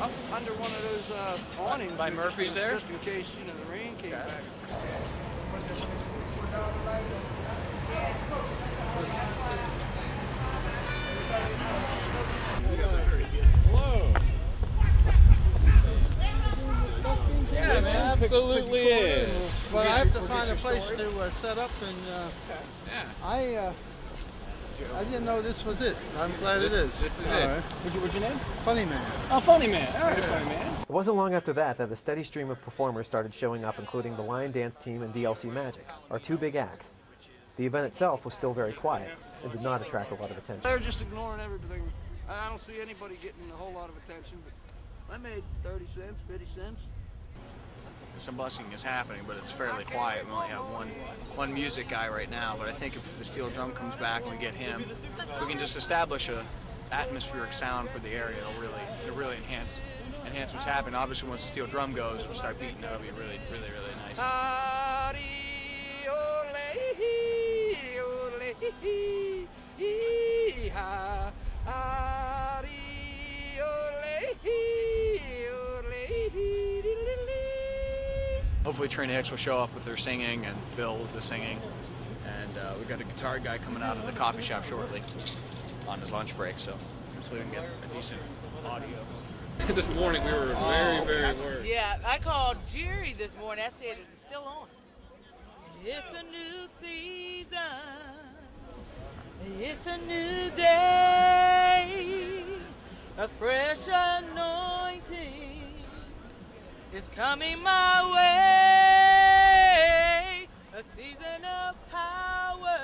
Speaker 22: up under one of those awnings.
Speaker 2: By Murphy's there?
Speaker 22: Just in case, the rain came back.
Speaker 6: Hello.
Speaker 23: Yeah,
Speaker 6: man, absolutely is.
Speaker 23: But I have to find a place to set up, and I didn't know this was it. I'm glad it is.
Speaker 6: This is
Speaker 23: All
Speaker 6: it.
Speaker 23: right.
Speaker 2: What's your name?
Speaker 23: Funny Man.
Speaker 2: Oh, Funny Man. All right, Funny Man.
Speaker 5: It wasn't long after that a steady stream of performers started showing up, including the Lion Dance Team and DLC Magic, our 2 big acts. The event itself was still very quiet and did not attract a lot of attention.
Speaker 22: They're just ignoring everything. I don't see anybody getting a whole lot of attention, but I made 30 cents, 50 cents.
Speaker 2: Some busking is happening, but it's fairly quiet. We only have one music guy right now, but I think if the steel drum comes back and we get him, we can just establish a atmospheric sound for the area. It'll really enhance what's happening. Obviously, once the steel drum goes, it'll start beating. That'll be really nice. Hopefully Trina Hicks will show up with her singing and Bill with the singing. And we got a guitar guy coming out of the coffee shop shortly on his lunch break, so hopefully we can get a decent audio.
Speaker 6: This morning we were very worried.
Speaker 16: Yeah, I called Jerry this morning. I said, it's still on. It's a new season. It's a new day. A fresh anointing is coming my way. A season of power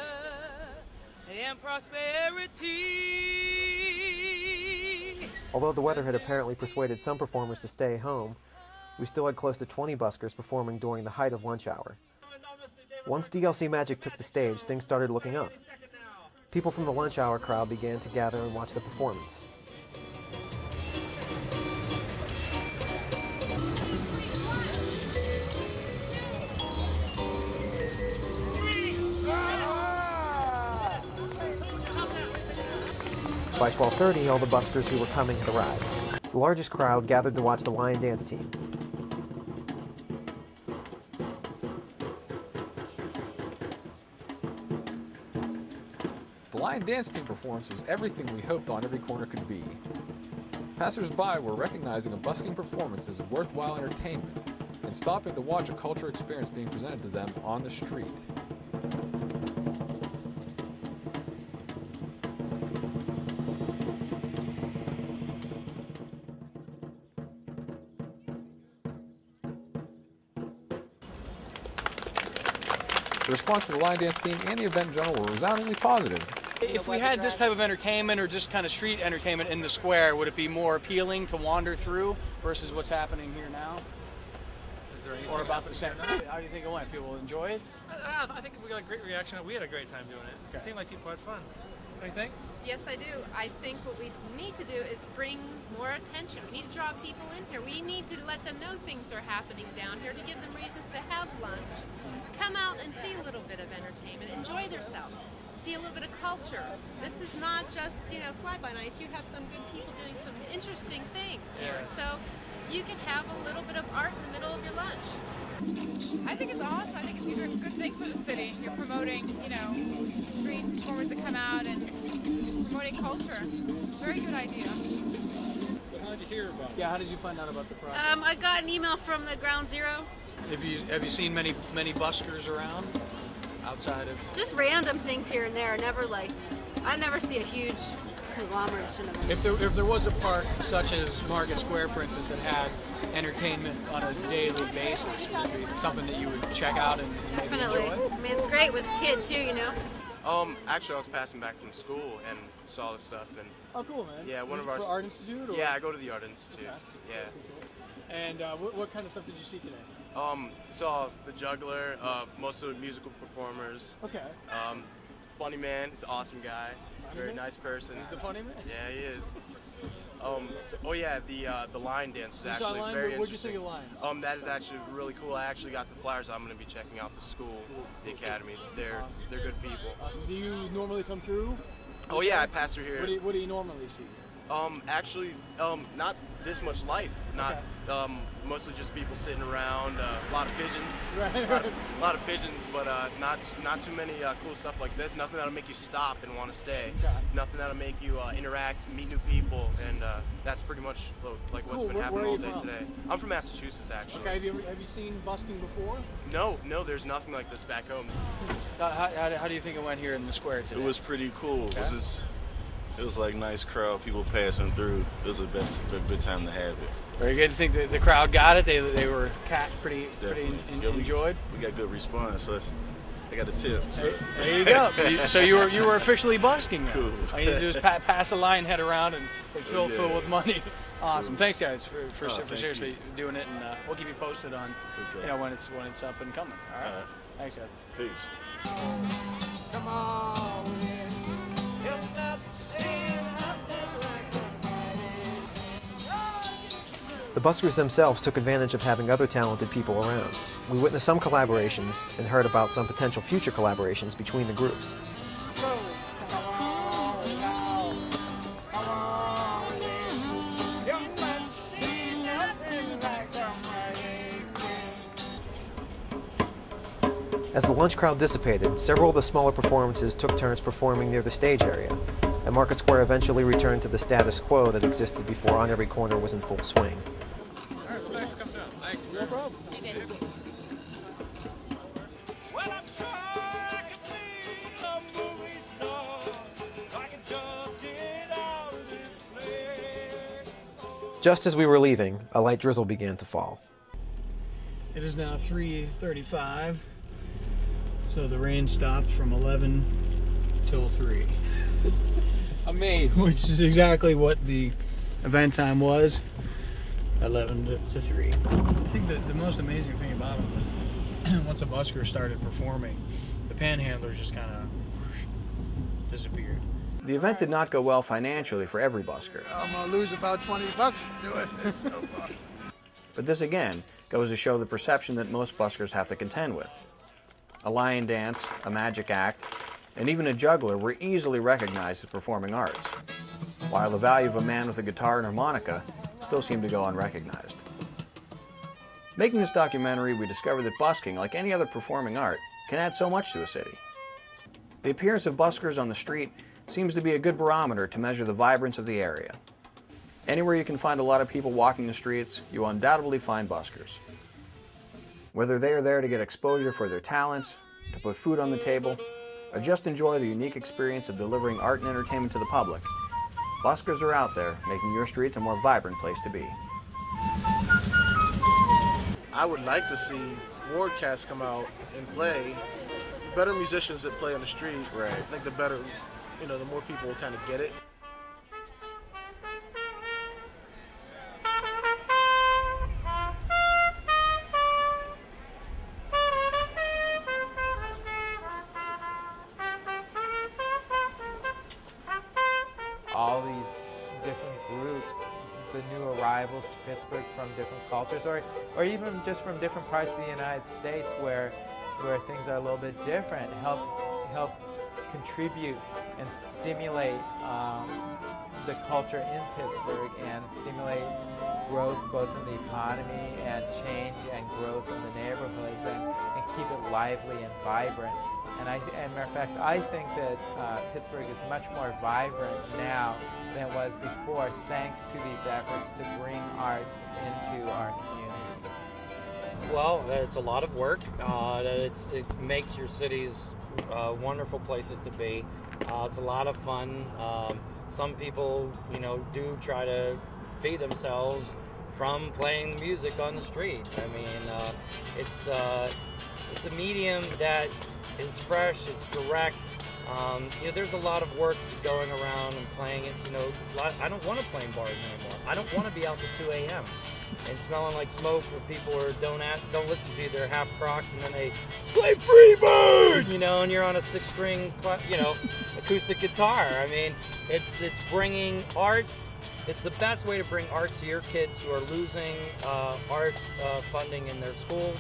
Speaker 16: and prosperity.
Speaker 5: Although the weather had apparently persuaded some performers to stay home, we still had close to 20 buskers performing during the height of lunch hour. Once DLC Magic took the stage, things started looking up. People from the lunch hour crowd began to gather and watch the performance. By 12:30, all the buskers who were coming had arrived. The largest crowd gathered to watch the Lion Dance Team.
Speaker 15: The Lion Dance Team performance was everything we hoped On Every Corner could be. Passers-by were recognizing a busking performance as worthwhile entertainment and stopping to watch a culture experience being presented to them on the street. The response to the line dance team and the event in general were resoundingly positive.
Speaker 4: If we had this type of entertainment or just kind of street entertainment in the square, would it be more appealing to wander through versus what's happening here now? Or about the same? How do you think it went? People enjoy it?
Speaker 10: I think we got a great reaction. We had a great time doing it.
Speaker 4: Okay.
Speaker 10: It seemed like people had fun. What do you think?
Speaker 11: Yes, I do. I think what we need to do is bring more attention. We need to draw people in here. We need to let them know things are happening down here, to give them reasons to have lunch, come out and see a little bit of entertainment, enjoy themselves, see a little bit of culture. This is not just, fly-by-nights. You have some good people doing some interesting things here. So you can have a little bit of art in the middle of your lunch.
Speaker 14: I think it's awesome. I think it's either a good thing for the city. You're promoting, street performers that come out and promoting culture. Very good idea.
Speaker 4: But how did you hear about it? Yeah, how did you find out about the project?
Speaker 11: I got an email from the Ground Zero.
Speaker 4: Have you seen many buskers around outside of?
Speaker 11: Just random things here and there. I never see a huge conglomeration of them.
Speaker 4: If there was a park such as Market Square, for instance, that had entertainment on a daily basis, would it be something that you would check out and maybe
Speaker 11: Definitely.
Speaker 4: enjoy?
Speaker 11: I mean, it's great with kids too,
Speaker 21: Actually, I was passing back from school and saw this stuff. And
Speaker 4: oh, cool, man.
Speaker 21: Yeah, one of our.
Speaker 4: For Art Institute? Or?
Speaker 21: Yeah, I go to the Art Institute.
Speaker 4: Okay.
Speaker 21: Yeah.
Speaker 4: And what kind of stuff did you see today?
Speaker 21: Saw the juggler, most of the musical performers.
Speaker 4: Okay.
Speaker 21: Funny man, he's an awesome guy, very nice person.
Speaker 4: He's the funny man?
Speaker 21: Yeah, he is. The line dance was actually very interesting.
Speaker 4: What'd you think of the line?
Speaker 21: That is actually really cool. I actually got the flyers. I'm going to be checking out the school, the academy. They're good people.
Speaker 4: Awesome. Do you normally come through?
Speaker 21: Oh yeah, I pass through here.
Speaker 4: What do you normally see?
Speaker 21: Not this much life. Not mostly just people sitting around. A lot of pigeons.
Speaker 4: Right.
Speaker 21: A lot of pigeons, but not too many cool stuff like this. Nothing that'll make you stop and want to stay.
Speaker 4: Okay.
Speaker 21: Nothing that'll make you interact, meet new people, and that's pretty much like what's been happening all day today. I'm from Massachusetts, actually.
Speaker 4: Okay. Have you seen busking before?
Speaker 21: No, there's nothing like this back home.
Speaker 4: How do you think it went here in the square today?
Speaker 25: It was pretty cool.
Speaker 4: Okay.
Speaker 25: It was like nice crowd, people passing through. It was a good time to have it.
Speaker 4: Very good. Think the crowd got it? They were pretty enjoyed?
Speaker 25: We got good response. So I got a tip. So.
Speaker 4: There you go. So you were officially busking.
Speaker 25: Cool.
Speaker 4: All you need to do is pass the line, head around, and fill with money. Awesome. Thanks, guys, for seriously doing it, and we'll keep you posted on when it's up and coming. All right. Thanks, guys.
Speaker 25: Peace.
Speaker 19: Come on in. If not saying nothing like
Speaker 5: The buskers themselves took advantage of having other talented people around. We witnessed some collaborations and heard about some potential future collaborations between the groups. As the lunch crowd dissipated, several of the smaller performances took turns performing near the stage area, and Market Square eventually returned to the status quo that existed before On Every Corner was in full swing.
Speaker 6: All right, well, thanks for coming down. Thank you. No problem. Just as we were leaving, a light drizzle began to fall.
Speaker 4: It is now 3:35. So the rain stopped from 11 till 3.
Speaker 6: Amazing.
Speaker 4: Which is exactly what the event time was, 11 to 3. I think the most amazing thing about it was once the buskers started performing, the panhandlers just kind of disappeared. The event did not go well financially for every busker.
Speaker 23: I'm going to lose about $20 doing this so far.
Speaker 26: But this again goes to show the perception that most buskers have to contend with. A lion dance, a magic act, and even a juggler were easily recognized as performing arts, while the value of a man with a guitar and harmonica still seemed to go unrecognized. Making this documentary, we discovered that busking, like any other performing art, can add so much to a city. The appearance of buskers on the street seems to be a good barometer to measure the vibrance of the area. Anywhere you can find a lot of people walking the streets, you will undoubtedly find buskers. Whether they are there to get exposure for their talents, to put food on the table, or just enjoy the unique experience of delivering art and entertainment to the public, buskers are out there making your streets a more vibrant place to be.
Speaker 27: I would like to see ward cats come out and play
Speaker 1: better musicians that play on the street,
Speaker 2: right.
Speaker 1: I think the better, you know, the more people will kind of get it.
Speaker 3: All these different groups, the new arrivals to Pittsburgh from different cultures, or even just from different parts of the United States where things are a little bit different, help contribute and stimulate the culture in Pittsburgh and stimulate growth both in the economy and change and growth in the neighborhoods and keep it lively and vibrant. And matter of fact, I think that Pittsburgh is much more vibrant now than it was before, thanks to these efforts to bring arts into our community.
Speaker 8: Well, it's a lot of work. It makes your cities wonderful places to be. It's a lot of fun. Some people, you know, do try to feed themselves from playing music on the street. I mean, it's a medium that is fresh, it's direct. You know, there's a lot of work going around and playing it. You know, I don't want to play in bars anymore. I don't want to be out till 2 a.m. and smelling like smoke where people don't listen to you. They're half crocked and then they play Freebird, you know, and you're on a 6-string, you know, acoustic guitar. I mean, it's bringing art. It's the best way to bring art to your kids who are losing art funding in their schools.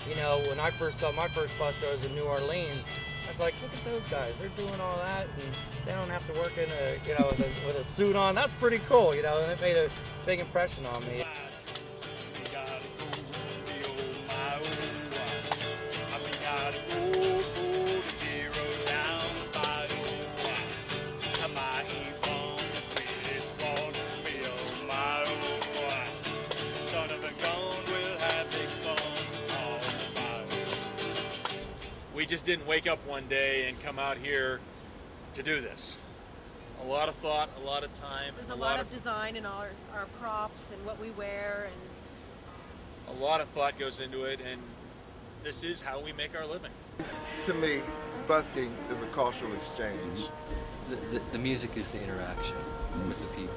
Speaker 8: You know, when I first saw my first buskers in New Orleans, I was like, look at those guys. They're doing all that, and they don't have to work in a, you know, with a suit on. That's pretty cool, you know, and it made a big impression on me.
Speaker 9: We just didn't wake up one day and come out here to do this. A lot of thought, a lot of time.
Speaker 12: There's a lot of design in our props and what we wear, and
Speaker 9: a lot of thought goes into it, and this is how we make our living.
Speaker 17: To me, busking is a cultural exchange.
Speaker 20: The music is the interaction with the people.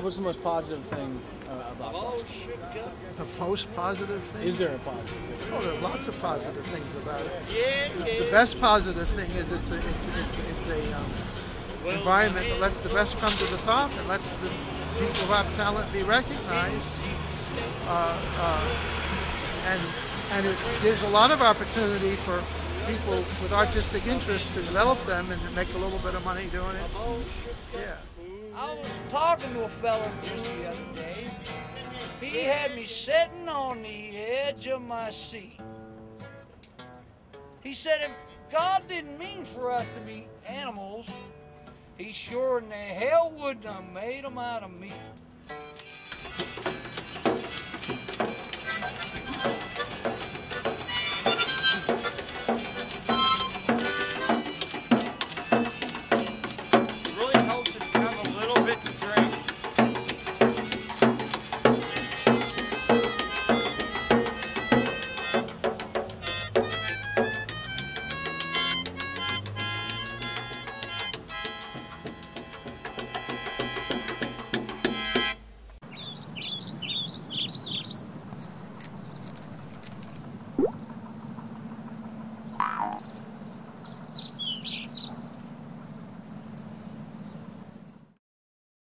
Speaker 27: What's the most positive thing about busking?
Speaker 23: The most positive thing?
Speaker 27: Is there a positive thing?
Speaker 23: Oh, there are lots of positive things about it. The best positive thing is it's a environment that lets the best come to the top and lets the people who have talent be recognized. And it gives a lot of opportunity for people with artistic interests to develop them and to make a little bit of money doing it. Yeah.
Speaker 19: I was talking to a fella just the other day. He had me sitting on the edge of my seat. He said if God didn't mean for us to be animals, he sure in the hell wouldn't have made them out of meat.